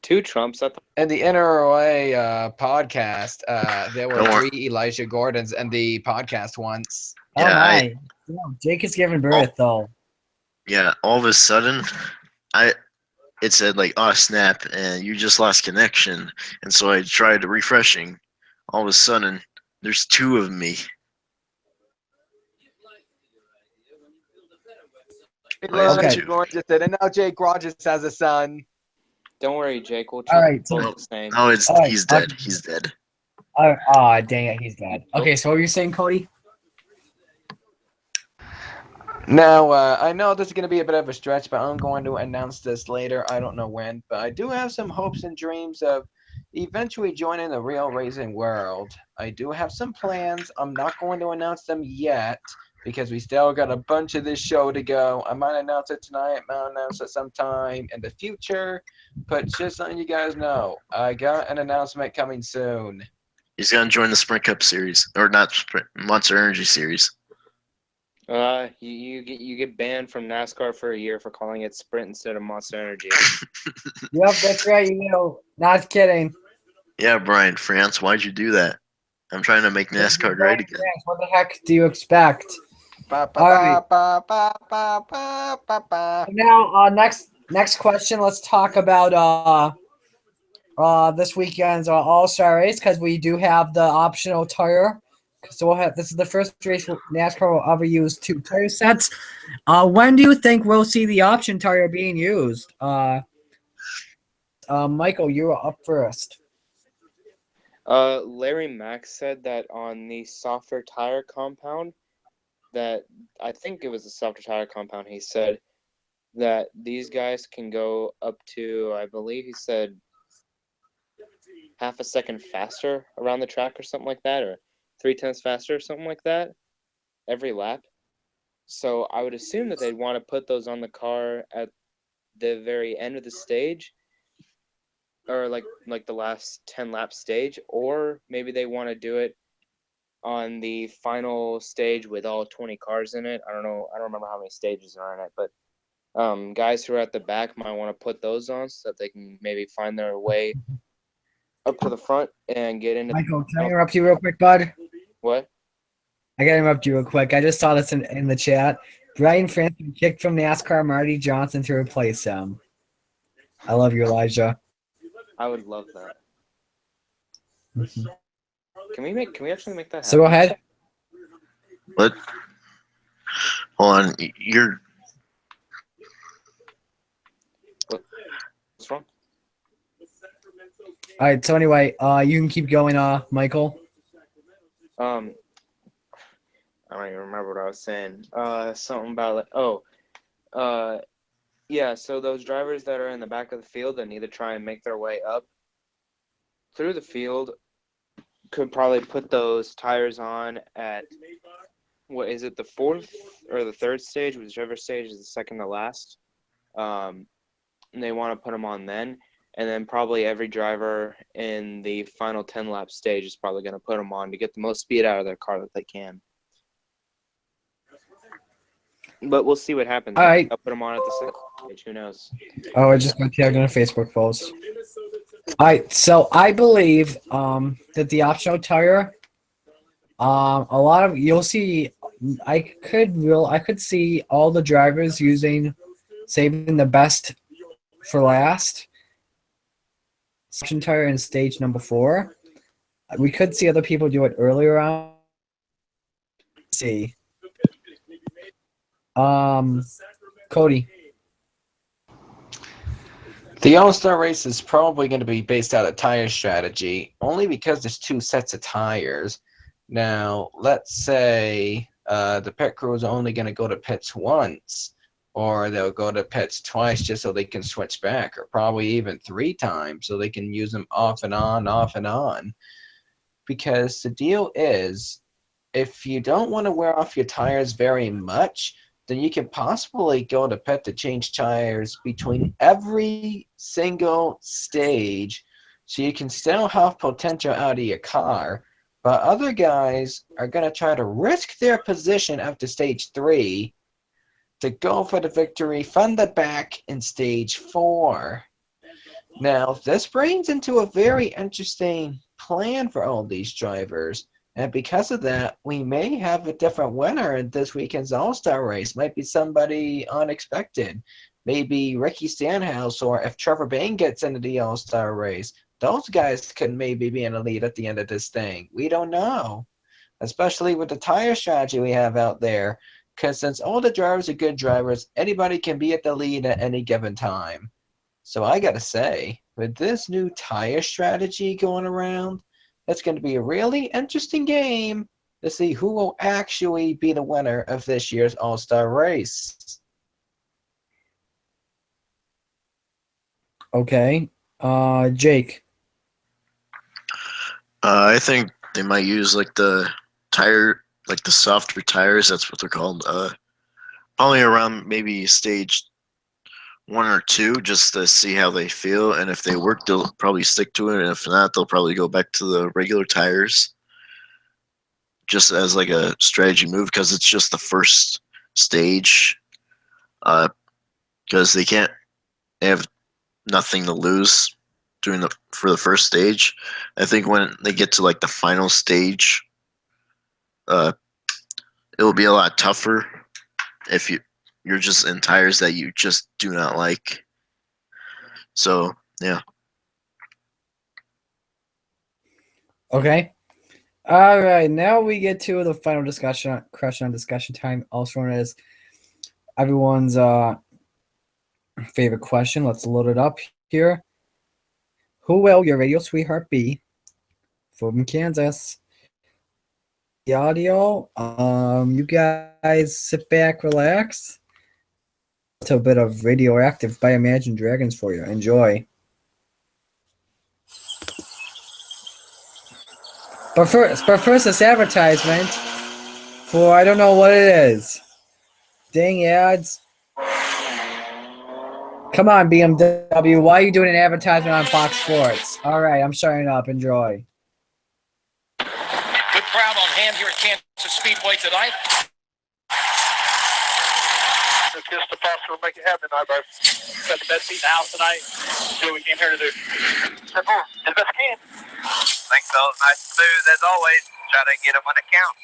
Two Trumps. I thought. and the NROA podcast, there were Don't worry. 3 Elijah Gordons in the podcast once. Oh Yeah, my. Jake is giving birth though. Yeah, all of a sudden, it said like, "Oh snap!" and you just lost connection. And so I tried refreshing. All of a sudden, there's 2 of me. Elijah Gordon just said, and now Jake Rogers has a son. Don't worry, Jake. We'll All right, both so- the same. No, All right, he's dead. okay. He's dead. Oh, dang it, he's dead. Okay, so what were you saying, Cody? Now, I know this is going to be a bit of a stretch, but I'm going to announce this later. I don't know when, but I do have some hopes and dreams of eventually joining the real racing world. I do have some plans. I'm not going to announce them yet because we still got a bunch of this show to go. I might announce it tonight, might announce it sometime in the future, but just letting you guys know, I got an announcement coming soon. He's gonna join the Sprint Cup series, or not Sprint, Monster Energy series. You get banned from NASCAR for a year for calling it Sprint instead of Monster Energy. Yep, that's right. You know, not kidding. Yeah, Brian France, why'd you do that? I'm trying to make NASCAR great again. What the heck do you expect? Ba, ba, All right. ba, ba, ba, ba, ba, ba. Now, next question. Let's talk about this weekend's All-Star race because we do have the optional tire. So we'll have this is the first race NASCAR will ever use 2 tire sets. When do you think we'll see the option tire being used? Michael, you're up first. Larry Mack said that on the softer tire compound, that I think it was the softer tire compound. He said that these guys can go up to, I believe he said, half a second faster around the track or something like that, or 0.3 faster or something like that every lap. So I would assume that they'd want to put those on the car at the very end of the stage, or like the last 10 lap stage, or maybe they want to do it on the final stage with all 20 cars in it. I don't know. I don't remember how many stages are in it, but guys who are at the back might want to put those on so that they can maybe find their way up to the front and get into. Michael, can I interrupt you real quick, bud? What? I gotta interrupt you real quick. I just saw this in the chat. Brian Francis kicked from NASCAR Marty Johnson to replace him. I love you, Elijah. I would love that. Mhm. Can we actually make that happen? So go ahead. What? Hold on. You're What's wrong? All right. So anyway, you can keep going, Michael. I don't even remember what I was saying. Something about yeah. So those drivers that are in the back of the field that need to try and make their way up through the field could probably put those tires on at what is it, the fourth or the third stage, whichever stage is the second to last. And they want to put them on then, and then probably every driver in the final 10 lap stage is probably going to put them on to get the most speed out of their car that they can. But we'll see what happens. All right. I'll put them on at the second stage. Who knows? Oh, I just got tagged on a Facebook post. All right. So I believe that the optional tire, a lot of you'll see. I could see all the drivers saving the best for last. Option tire in stage number 4. We could see other people do it earlier on. Let's see. Cody. The All-Star race is probably going to be based out of tire strategy, only because there's 2 sets of tires. Now, let's say the pit crew is only going to go to pits once, or they'll go to pits twice just so they can switch back, or probably even 3 times so they can use them off and on. Because the deal is, if you don't want to wear off your tires very much, then you can possibly go to pit to change tires between every single stage, so you can still have potential out of your car. But other guys are going to try to risk their position after stage 3 to go for the victory from the back in stage 4. Now, this brings into a very interesting plan for all these drivers. And because of that, we may have a different winner in this weekend's All-Star race. Might be somebody unexpected. Maybe Ricky Stenhouse, or if Trevor Bayne gets into the All-Star race, those guys could maybe be in the lead at the end of this thing. We don't know, especially with the tire strategy we have out there. Because since all the drivers are good drivers, anybody can be at the lead at any given time. So I got to say, with this new tire strategy going around, it's going to be a really interesting game to see who will actually be the winner of this year's All-Star race. Okay. Jake. I think they might use like the softer tires. That's what they're called. Probably around maybe stage 1 or 2, just to see how they feel, and if they work, they'll probably stick to it, and if not, they'll probably go back to the regular tires, just as like a strategy move, because it's just the first stage. Because they have nothing to lose for the first stage. I think when they get to like the final stage, it'll be a lot tougher if you're just in tires that you just do not like. So yeah. Okay. All right. Now we get to the final discussion time, also known as everyone's favorite question. Let's load it up here. Who will your radio sweetheart be from Kansas? The audio. You guys sit back, relax. A little bit of Radioactive by Imagine Dragons for you. Enjoy. But first, this advertisement for I don't know what it is. Dang ads. Come on, BMW. Why are you doing an advertisement on Fox Sports? All right, I'm shutting up. Enjoy. Good crowd on hand here at Kansas Speedway tonight. It's just the possible make it happen tonight, bro. Got the best seat in the house tonight. Do what we came here to do. Simple. Do the best I can. Thanks. Felt nice and smooth as always. Try to get them when it counts.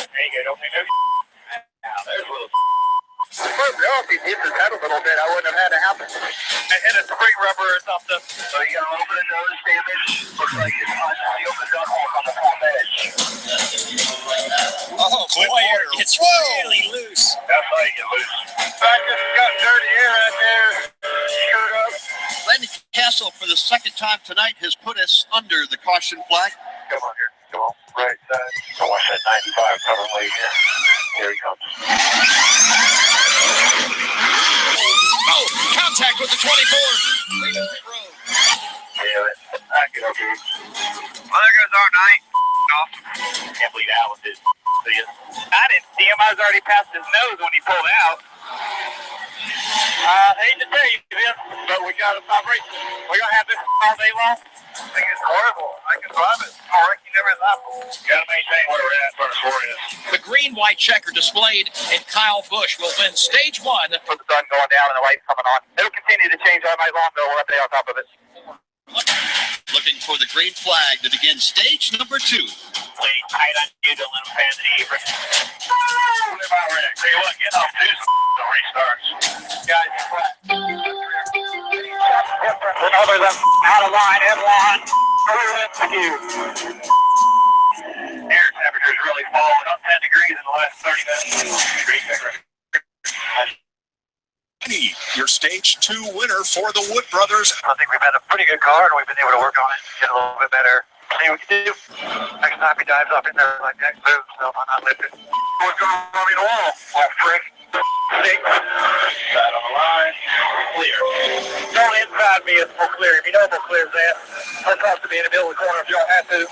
There you go. Don't make no. Now, there's a little. If he hit his head a little bit, I wouldn't have had to happen. I hit a spring rubber or something. So you got a little bit of nose damage. Looks like it's not sealed the duck hole on the top edge. Oh, boy, it's really loose. That's how you get loose. Back just got dirty air out there. Screwed up. Lenny Castle, for the second time tonight, has put us under the caution flag. Come on here. Come on. Right side. So watch that 95 cover leg here. Here he comes. Oh, contact with the 24. Yeah, I get okay. Well, there goes our night. Awesome. Can't believe Alan did see it. I didn't see him. I was already past his nose when he pulled out. I hate to tell you this, but we got to stop racing. We're going to have this all day long. I think it's horrible. I can drive it. You never left. Got to maintain where we're at first for you. The green-white checker displayed, and Kyle Busch will win stage 1. With the sun going down and the lights coming on. It'll continue to change all night long, though. We'll stay on top of it. Looking for the green flag to begin stage number 2. Lay tight on you. Don't let them fan the apron. What about Rick? Tell you what, get off two. The race starts. Guys, another them out of line. M1. Air temperature's really fallen up 10 degrees in the last 30 minutes. Great picture. Your stage 2 winner for the Wood Brothers. I think we've had a pretty good car and we've been able to work on it, get a little bit better. See what we can do. Next time he dives up in there like that, boom, so I'm not lifting. What's going on in the wall? Oh, frick. 6. Side on the line. Clear. Don't inside me, it's full clear. If you know full clear is that, let's have to be in the middle of the corner if you don't have to.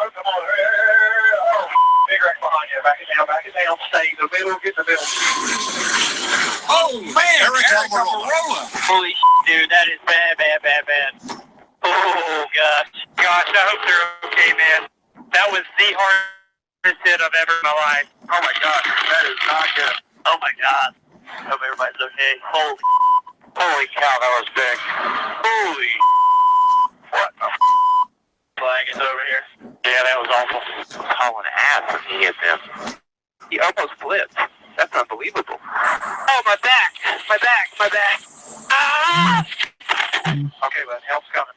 Come on. Oh, big wreck behind you. Back it down. Stay in the middle. Get in the middle. Oh, man, Eric Almirola. Holy dude, that is bad. Oh, gosh. I hope they're okay, man. That was the hardest hit I've ever in my life. Oh, my gosh. That is not good. Oh, my God. Hope everybody's okay. Holy cow, that was big. Holy. What the flag is over here? Yeah, that was awful. Hauling ass when he hit them. He almost flipped. That's unbelievable. Oh, my back. Ah! Okay, but help's coming.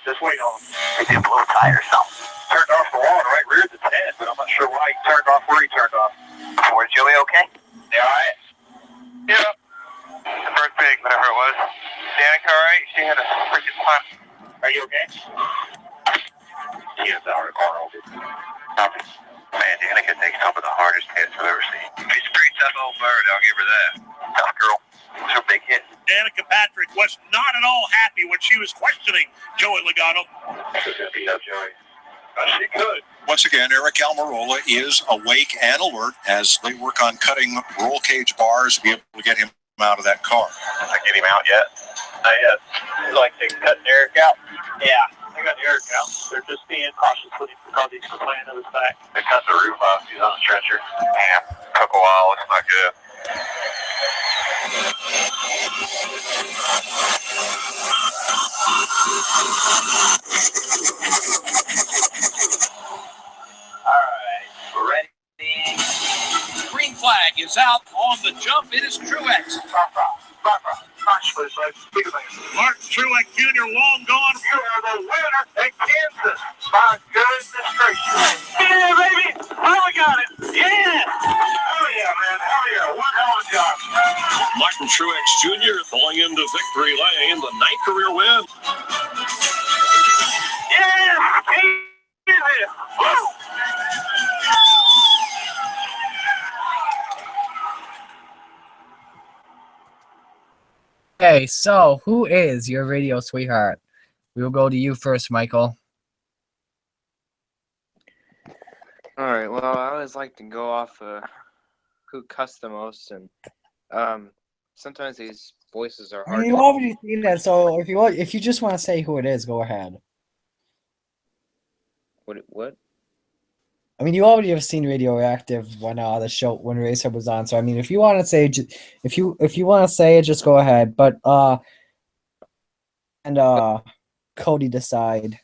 Just wait on him. Maybe a blow tie or something. Turned off the lawn right rear of his head, but I'm not sure why he turned off where he turned off. Was Joey okay? Yeah, all right. Yeah. The first pig, whatever it was. Danica, all right? She had a freaking punch. Are you okay? She is out of the corner. Nothing. Man, Danica takes some of the hardest hits I've ever seen. She's a pretty tough old bird, I'll give her that. Tough girl. It's a big hit. Danica Patrick was not at all happy when she was questioning Joey Logano. She's going to beat up Joey. She could. Once again, Eric Almirola is awake and alert as they work on cutting roll cage bars to be able to get him out of that car. Did I get him out yet? Not yet. It's like they're cutting Eric out. Yeah, they got Eric out. They're just being cautious with him because he's complaining of his back. They cut the roof off. He's on a stretcher. Damn. Took a while. It's not good. All right. We're ready. Green flag is out on the jump. It is Truex. Martin Truex Jr. long gone. You are the winner at Kansas. My goodness gracious. Yeah, baby. Oh, we got it. Yeah. Oh, yeah, man. Hell yeah. One hell of a job. Martin Truex Jr. pulling into victory lane, the 9th career win. Yeah. Easy. Woo. Okay, so who is your radio sweetheart? We will go to you first, Michael. All right. Well, I always like to go off who cussed the most, and sometimes these voices are hard. You already seen that, so if you just want to say who it is, go ahead. What? I mean, you already have seen Radioactive when when Racer was on. So I mean, if you want to say, if you want to say it, just go ahead. But Cody decide.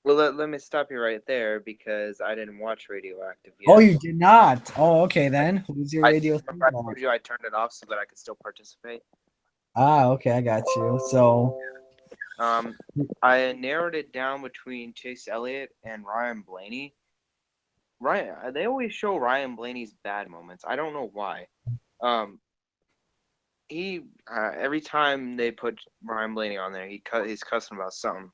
Well, let me stop you right there because I didn't watch Radioactive yet. Oh, you did not. Oh, okay then. Who's your radio? I told you I turned it off so that I could still participate. Ah, okay, I got you. So, I narrowed it down between Chase Elliott and Ryan Blaney. They always show Ryan Blaney's bad moments. I don't know why. Every time they put Ryan Blaney on there, he's cussing about something,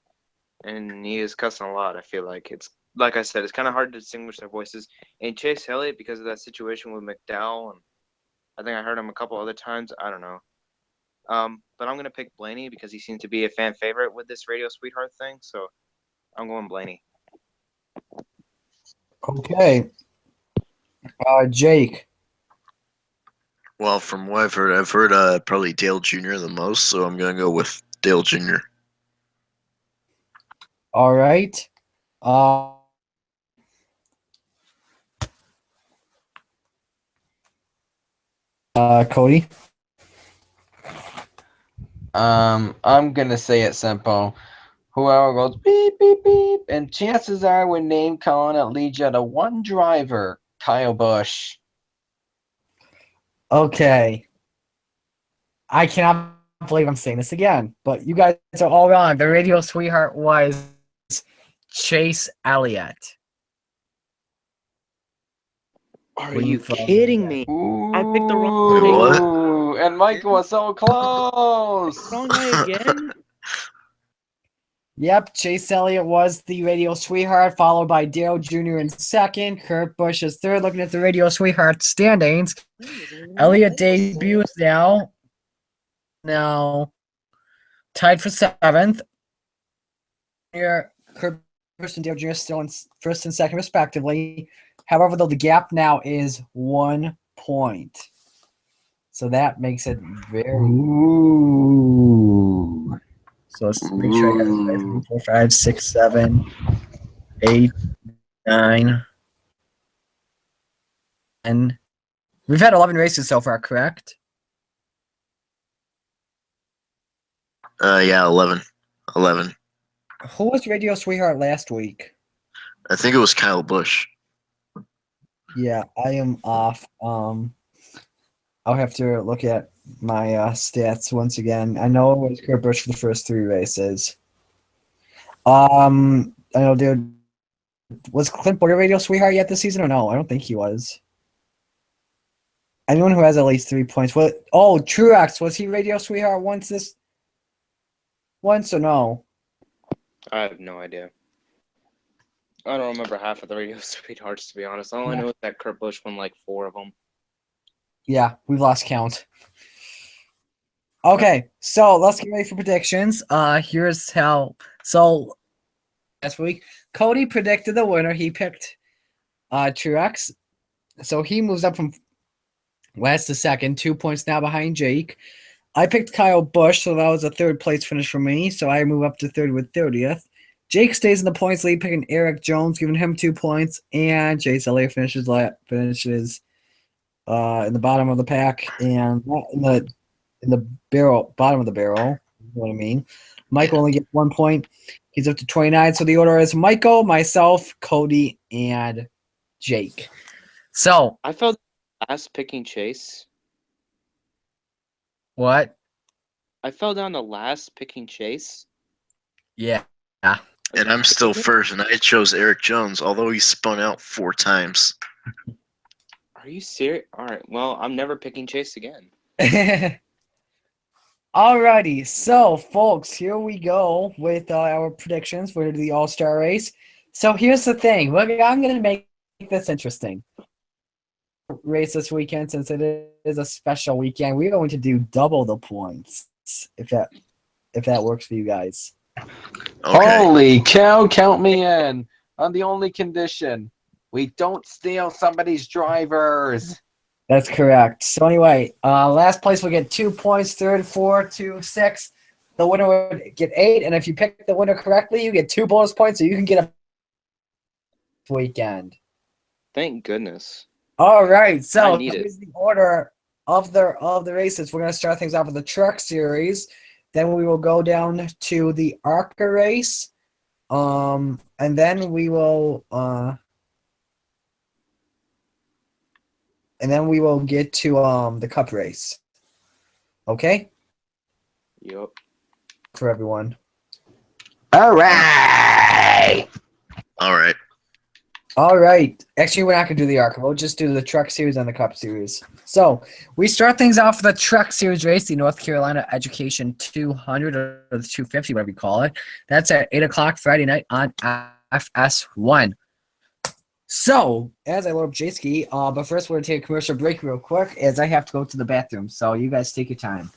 and he is cussing a lot. I feel like like I said, it's kind of hard to distinguish their voices. And Chase Elliott, because of that situation with McDowell, and I think I heard him a couple other times. I don't know. But I'm gonna pick Blaney because he seems to be a fan favorite with this Radio Sweetheart thing. So I'm going Blaney. okay. Jake. Well, from what I've heard probably Dale Jr. the most, so I'm gonna go with Dale Jr. All right. Cody. I'm gonna say it simple. Whoever goes beep beep beep, and chances are with name calling it leads you to one driver, Kyle Busch. Okay. I cannot believe I'm saying this again, but you guys are all wrong. The Radio Sweetheart was Chase Elliott. Are you kidding me? I picked the wrong Wait, what? Ooh, and Michael was so close. wrong guy again. Yep, Chase Elliott was the Radio Sweetheart, followed by Dale Jr. in second. Kurt Busch is third. Looking at the Radio Sweetheart standings, Elliott debuts now tied for seventh. Here, Kurt Busch and Dale Jr. still in first and second, respectively. However, though, the gap now is 1 point. So that makes it very. Ooh. So let's make sure I got it right. 3, 4, 5, 6, 7, 8, 9, 10. We've had 11 races so far, correct? Yeah, 11. 11. Who was Radio Sweetheart last week? I think it was Kyle Busch. Yeah, I am off. I'll have to look at my stats once again. I know it was Kurt Busch for the first 3 races. I know, dude. Was Clint Boyer Radio Sweetheart yet this season or no? I don't think he was. Anyone who has at least 3 points. What? Oh, Truex, was he Radio Sweetheart once or no? I have no idea. I don't remember half of the Radio Sweethearts, to be honest. All I know is that Kurt Busch won like 4 of them. Yeah, we've lost count. Okay, so let's get ready for predictions. Here's how. So last week, Cody predicted the winner. He picked Truex. So he moves up from last to second, 2 points now behind Jake. I picked Kyle Busch, so that was a third place finish for me. So I move up to third with 30th. Jake stays in the points lead, picking Eric Jones, giving him 2 points, and Chase Elliott finishes in the bottom of the pack and in the bottom of the barrel. You know what I mean? Michael only gets 1 point. He's up to 29. So the order is Michael, myself, Cody, and Jake. So I felt last picking Chase. What? I fell down to last picking Chase. Yeah. And I'm still first, and I chose Eric Jones, although he spun out 4 times. Are you serious? All right. Well, I'm never picking Chase again. Alrighty. So, folks, here we go with our predictions for the All-Star race. So here's the thing. I'm going to make this interesting. Race this weekend, since it is a special weekend, we're going to do double the points if that works for you guys. Okay. Holy cow, count me in. On the only condition, we don't steal somebody's drivers. That's correct. So anyway, last place will get 2 points, third, 4, 2, 6. The winner would get 8, and if you pick the winner correctly, you get 2 bonus points, so you can get weekend. Thank goodness. All right, I so need it. here's the order of the races. We're gonna start things off with the truck series. Then we will go down to the ARCA race. And then we will get to the cup race. Okay? Yep. For everyone. All right. All right. All right. Actually, we're not going to do the ARCA. We'll just do the truck series and the cup series. So we start things off with the truck series race, the North Carolina Education 200 or the 250, whatever you call it. That's at 8 o'clock Friday night on FS1. So, as I load up J-Ski, but first we're going to take a commercial break real quick as I have to go to the bathroom. So you guys take your time.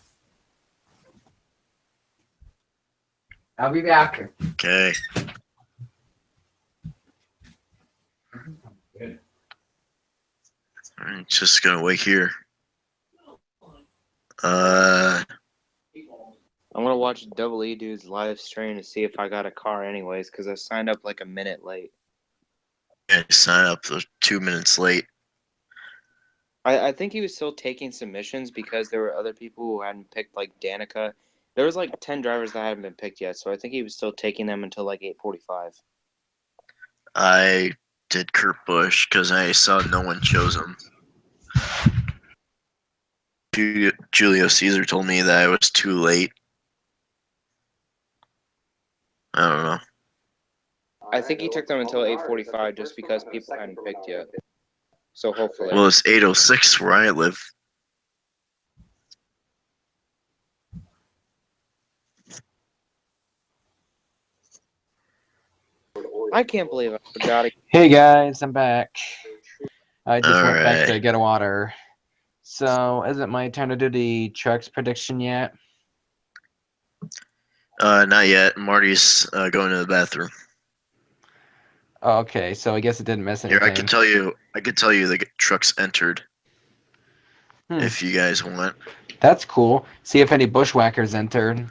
I'll be back. Okay. I'm just gonna wait here. I'm gonna watch Double E Dude's live stream to see if I got a car anyways, because I signed up like a minute late. Yeah, sign up. 2 minutes late. I think he was still taking submissions because there were other people who hadn't picked, like Danica. There was like 10 drivers that hadn't been picked yet, so I think he was still taking them until like 8:45. I did Kurt Busch because I saw no one chose him. Julio Caesar told me that I was too late. I don't know. I think he took them until 8:45 just because people hadn't picked yet. So hopefully. Well, it's 8:06 where I live. I can't believe I forgot it. Hey guys, I'm back. I just All went back right. to get water. So, is it my turn to do the trucks prediction yet? Not yet. Marty's going to the bathroom. Okay, so I guess it didn't miss Here, anything. I could tell you the trucks entered if you guys want. That's cool. See if any bushwhackers entered.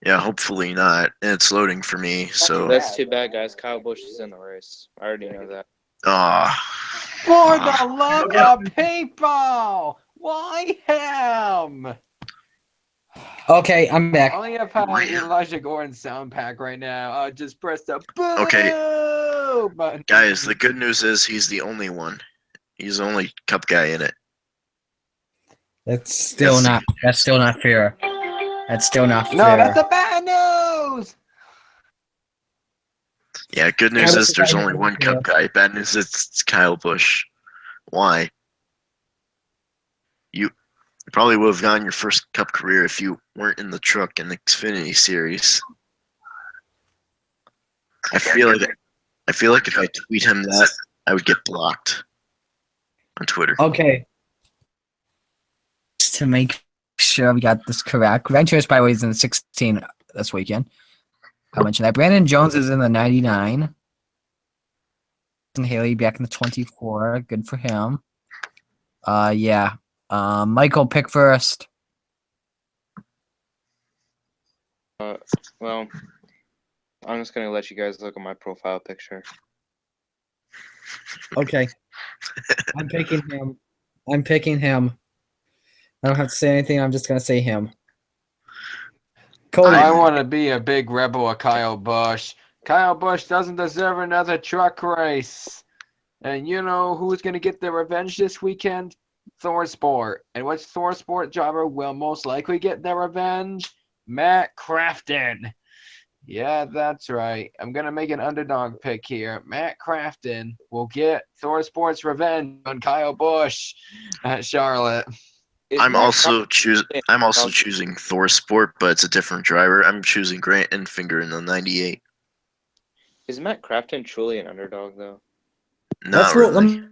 Yeah, hopefully not. And it's loading for me, so. That's too bad, guys. Kyle Busch is in the race. I already know that. For the love of people! Why him? Okay, I'm back. Only if I have Elijah Gordon's sound pack right now. I'll just press the boo Okay. button. Guys, the good news is he's the only one. He's the only cup guy in it. That's still not fair. That's still not fair. No, that's the bad news! Yeah, good news is there's only one cup guy. Bad news is it's Kyle Busch. Why? You probably would have gotten your first cup career if you weren't in the truck in the Xfinity series. I feel like if I tweet him that, I would get blocked on Twitter. Okay. Just to make sure we got this correct. Venturous, by the way, is in the 16 this weekend. I mentioned that. Brandon Jones is in the 99. And Haley back in the 24. Good for him. Yeah. Michael, pick first. Well, I'm just gonna let you guys look at my profile picture. Okay. I'm picking him. I don't have to say anything. I'm just gonna say him. Cody. I want to be a big rebel of Kyle Busch. Kyle Busch doesn't deserve another truck race. And you know who's going to get their revenge this weekend? ThorSport. And which ThorSport driver will most likely get their revenge? Matt Crafton. Yeah, that's right. I'm going to make an underdog pick here. Matt Crafton will get ThorSport's revenge on Kyle Busch at Charlotte. I'm also choosing ThorSport, but it's a different driver. I'm choosing Grant Enfinger in the 98. Is Matt Crafton truly an underdog, though? Not really.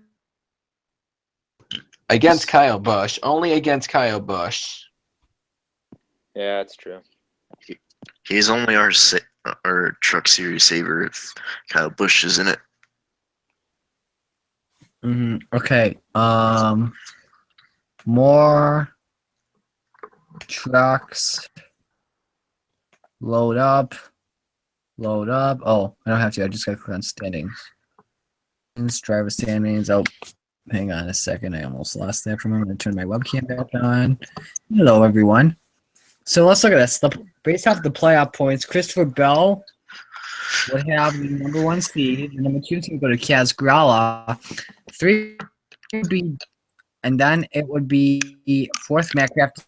Against Kyle Busch. Only against Kyle Busch. Yeah, that's true. He's only our truck series saver if Kyle Busch is in it. Okay. More trucks. Load up. Oh, I don't have to. I just got to click on standings. driver standings. Oh, hang on a second. I almost lost that from him. I'm going to turn my webcam back on. Hello, everyone. So let's look at this. Based off the playoff points, Christopher Bell would have the number 1 seed. The number 2 seed would go to Kaz Gralla. 3 would be, and then it would be 4th Matt Craft.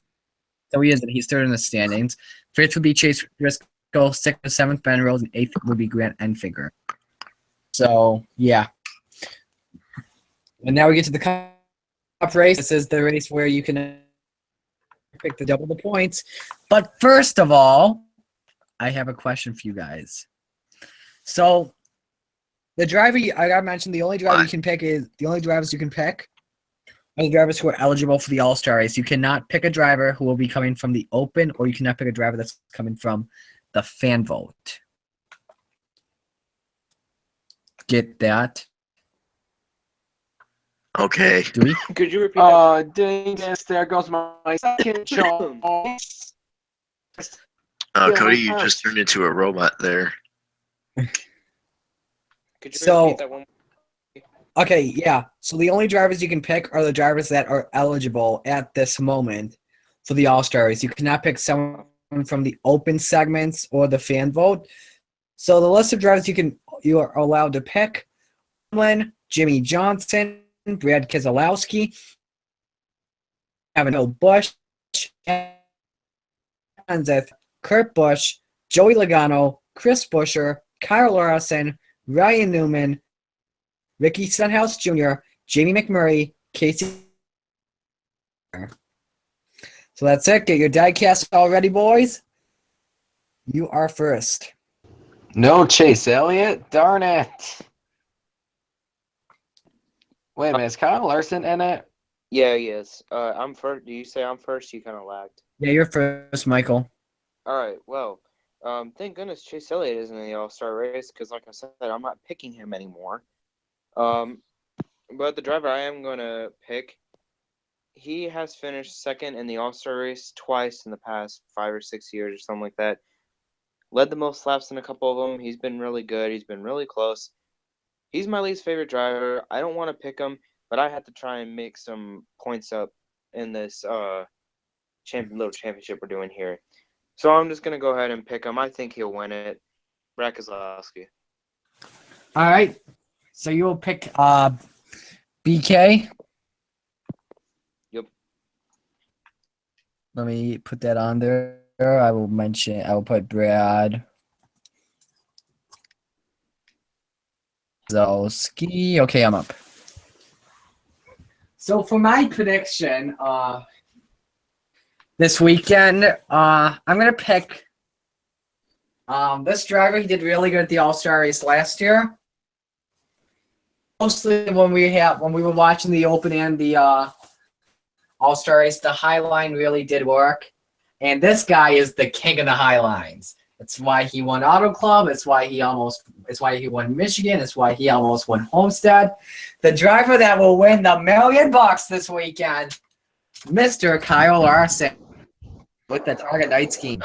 So he is, and he's 3rd in the standings. 5th would be Chase Driscoll. 6th and 7th Ben Rose, and 8th would be Grant Enfinger. So yeah. And now we get to the cup race. This is the race where you can pick the double the points. But first of all, I have a question for you guys. So the driver I gotta mention, the only driver you can pick is the only drivers you can pick are the drivers who are eligible for the All-Star race. You cannot pick a driver who will be coming from the open, or you cannot pick a driver that's coming from the fan vote. Get that? Okay. Do we? Could you repeat that? Dingus, there goes my second choice. Cody, you just turned into a robot there. Could you So- repeat that one? Okay, yeah. So the only drivers you can pick are the drivers that are eligible at this moment for the All-Star race. You cannot pick someone from the open segments or the fan vote. So the list of drivers you are allowed to pick: Jimmy Johnson, Brad Keselowski, Evan Bush, Kurt Busch, Joey Logano, Chris Buescher, Kyle Larson, Ryan Newman, Ricky Stenhouse Jr., Jamie McMurray, Casey. So that's it. Get your diecast all ready, boys. You are first. No Chase Elliott? Darn it. Wait a minute, is Kyle Larson in it? Yeah, he is. I'm first. Do you say I'm first? You kind of lagged. Yeah, you're first, Michael. All right. Well, thank goodness Chase Elliott isn't in the All-Star race because, like I said, I'm not picking him anymore. But the driver I am going to pick, he has finished second in the All-Star race twice in the past 5 or 6 years or something like that. Led the most laps in a couple of them. He's been really good. He's been really close. He's my least favorite driver. I don't want to pick him, but I have to try and make some points up in this little championship we're doing here. So I'm just going to go ahead and pick him. I think he'll win it. Brad Keselowski. All right. So you will pick BK. Yep. Let me put that on there. I will put Brad Keselowski. Okay, I'm up. So for my prediction, this weekend, I'm gonna pick this driver. He did really good at the All-Star race last year. Mostly when we were watching the Open and the All-Star race, the high line really did work. And this guy is the king of the high lines. It's why he won Auto Club. It's why he won Michigan. It's why he almost won Homestead. The driver that will win the $1 million this weekend, Mr. Kyle Larson, with the target night scheme.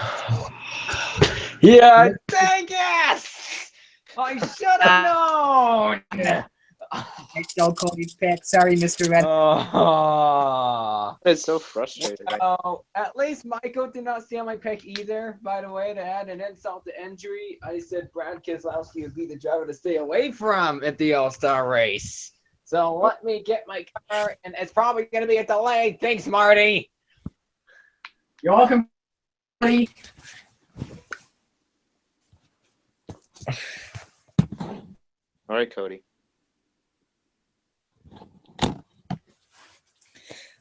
Yeah, dang it! I should have known! I stole Cody's pick. Sorry, Mr. Red. It's so frustrating. Oh, at least Michael did not steal my pick either. By the way, to add an insult to injury, I said Brad Keselowski would be the driver to stay away from at the All-Star race. So let me get my car, and it's probably going to be a delay. Thanks, Marty. You're welcome, Marty. All right, Cody.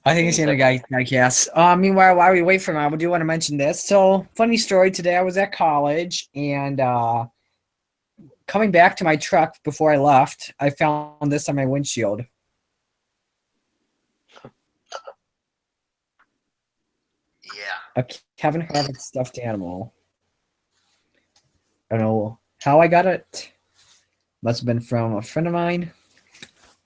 I think it's in a guy, yes. Meanwhile, while we wait for him, I do want to mention this. So, funny story today, I was at college, and coming back to my truck before I left, I found this on my windshield. Yeah. A Kevin Harvick stuffed animal. I don't know how I got it. Must have been from a friend of mine.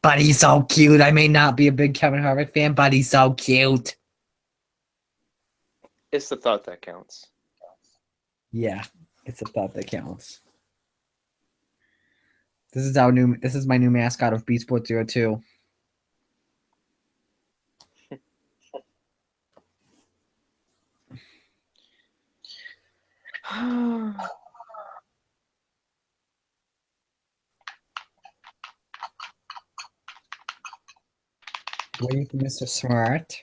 But he's so cute. I may not be a big Kevin Harvick fan, but he's so cute. It's the thought that counts. Yeah, it's a thought that counts. This is our new. This is my new mascot of Beat Sports 02. Waiting for Mr. Smart.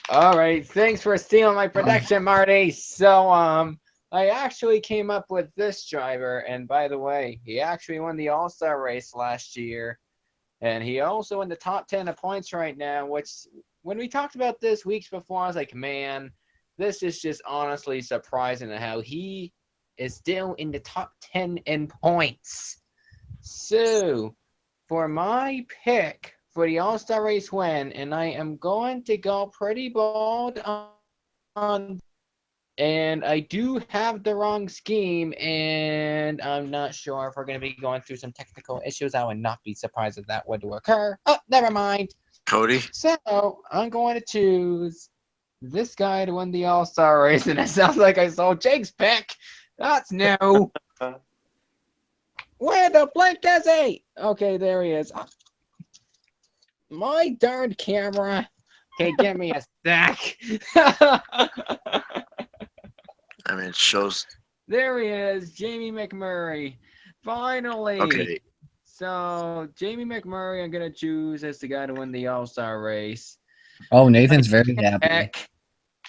All right, thanks for stealing my prediction, Marty. So, I actually came up with this driver, and by the way, he actually won the All-Star race last year, and he also in the top 10 of points right now, which when we talked about this weeks before, I was like, man, this is just honestly surprising how he is still in the top 10 in points. So, for my pick for the All-Star race win, and I am going to go pretty bold on, and I do have the wrong scheme, and I'm not sure if we're going to be going through some technical issues. I would not be surprised if that were to occur. Oh, never mind. Cody? So, I'm going to choose this guy to win the All-Star race, and it sounds like I saw Jake's pick. That's new. Where the blink is he? Okay, there he is. My darn camera. Okay, give me a sec. I mean, it shows. There he is, Jamie McMurray. Finally. Okay. So, Jamie McMurray, I'm going to choose as the guy to win the All-Star race. Oh, Nathan's very happy. Pick.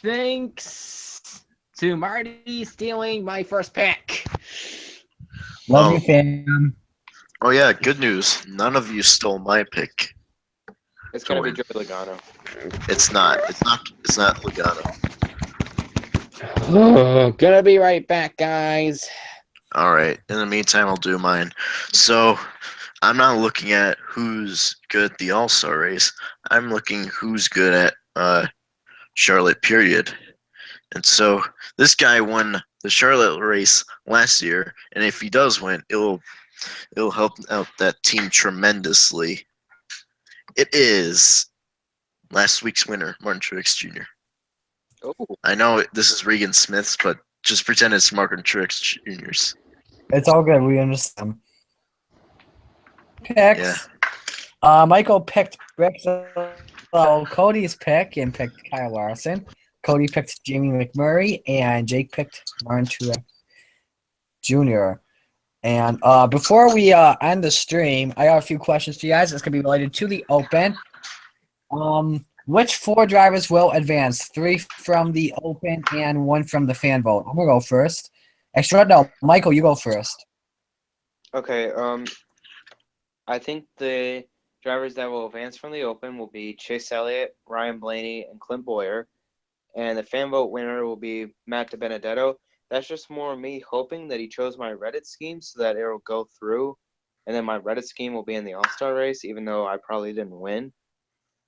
Thanks to Marty stealing my first pick. Love you, fam. Oh yeah, good news. None of you stole my pick. It's gonna be Joey Logano. It's not. It's not Logano. Oh, gonna be right back, guys. All right. In the meantime, I'll do mine. So, I'm not looking at who's good at the All-Star race. I'm looking who's good at Charlotte. Period. And so this guy won the Charlotte race last year, and if he does win, it'll help out that team tremendously. It is last week's winner, Martin Truex Jr. Oh. I know this is Regan Smith's, but just pretend it's Martin Truex Jr.'s. It's all good. We understand. Picks. Yeah. Michael picked Cody's pick and picked Kyle Larson. Cody picked Jamie McMurray, and Jake picked Martin Truex Jr. And before we end the stream, I got a few questions for you guys. It's going to be related to the Open. Which 4 drivers will advance? 3 from the Open and 1 from the fan vote. I'm going to go first. Actually, no, Michael, you go first. Okay, I think the drivers that will advance from the Open will be Chase Elliott, Ryan Blaney, and Clint Boyer. And the fan vote winner will be Matt DiBenedetto. That's just more me hoping that he chose my Reddit scheme so that it will go through. And then my Reddit scheme will be in the All-Star race, even though I probably didn't win.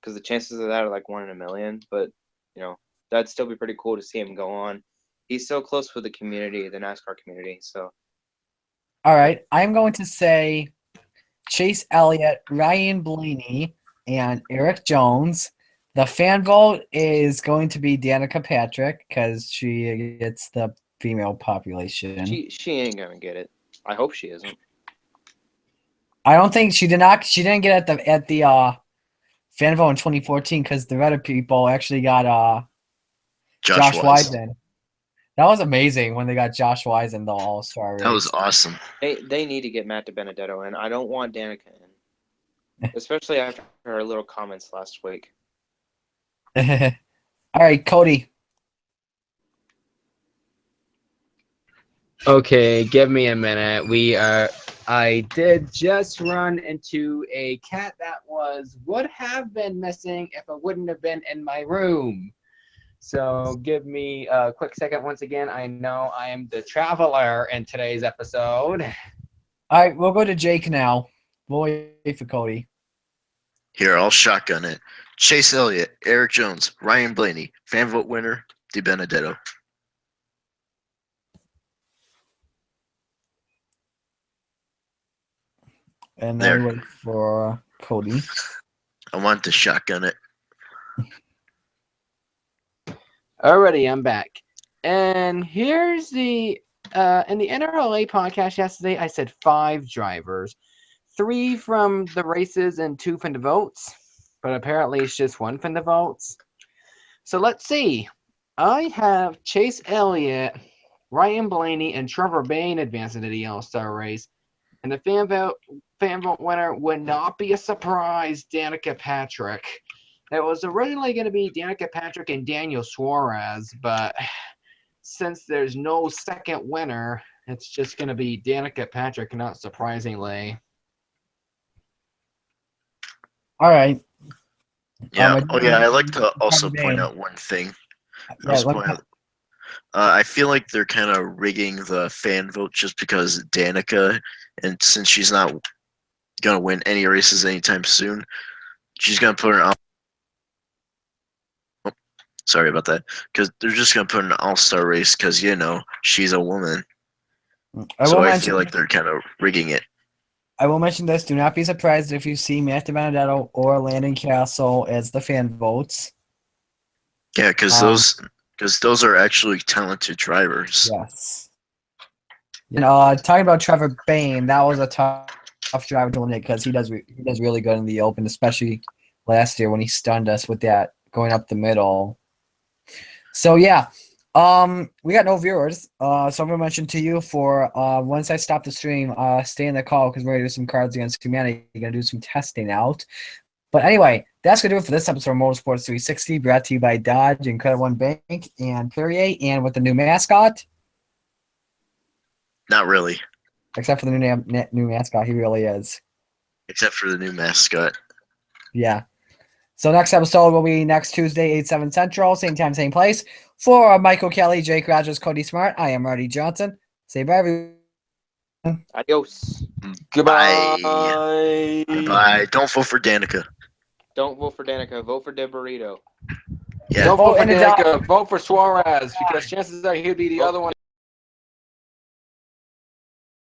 Because the chances of that are like 1 in a million. But, you know, that'd still be pretty cool to see him go on. He's so close with the community, the NASCAR community. So, all right. I'm going to say Chase Elliott, Ryan Blaney, and Eric Jones. The fan vote is going to be Danica Patrick because she gets the female population. She ain't gonna get it. I hope she isn't. I don't think she did not. She didn't get at the fan vote in 2014 because the Reddit people actually got Josh Wisen. That was amazing when they got Josh Wisen the All-Star race. That was awesome. They need to get Matt DiBenedetto in. I don't want Danica in, especially after her little comments last week. All right, Cody. Okay, give me a minute. I did just run into a cat that would have been missing if it wouldn't have been in my room. So give me a quick second. Once again, I know I am the traveler in today's episode. All right, we'll go to Jake now. We'll wait for Cody. Here, I'll shotgun it. Chase Elliott, Eric Jones, Ryan Blaney, fan vote winner, DiBenedetto. And then wait for Cody. I want to shotgun it. Alrighty, I'm back. And here's the in the NRLA podcast yesterday, I said 5 drivers, 3 from the races and 2 from the votes, but apparently it's just 1 from the votes. So let's see. I have Chase Elliott, Ryan Blaney, and Trevor Bayne advancing to the All-Star race. And the fan vote winner would not be a surprise, Danica Patrick. It was originally going to be Danica Patrick and Daniel Suarez, but since there's no second winner, it's just going to be Danica Patrick, not surprisingly. All right. Yeah. I'd like to also point out one thing. I feel like they're kind of rigging the fan vote just because Danica, and since she's not gonna win any races anytime soon, she's gonna put her on. Oh, sorry about that. Because they're just gonna put her in an all-star race because she's a woman. I feel like they're kind of rigging it. I will mention this. Do not be surprised if you see Matt DiBenedetto or Landon Castle as the fan votes. Yeah, because those are actually talented drivers. Yes. Talking about Trevor Bayne, that was a tough driver to eliminate because he does really good in the Open, especially last year when he stunned us with that going up the middle. So yeah. We got no viewers. So I'm gonna mention to you for once I stop the stream, stay in the call because we're gonna do some Cards Against Humanity. We're gonna do some testing out. But anyway, that's gonna do it for this episode of Motorsports 360, brought to you by Dodge and Credit One Bank and Perrier, and with the new mascot. Not really. Except for the new mascot, he really is. Except for the new mascot. Yeah. So next episode will be next Tuesday, 8/7 Central, same time, same place. For Michael Kelly, Jake Rogers, Cody Smart, I am Marty Johnson. Say bye, everyone. Adios. Goodbye. Bye. Don't vote for Danica. Don't vote for Danica. Vote for De Burrito. Yeah. Don't vote for Danica. Vote for Suarez because chances are he'll be the other one.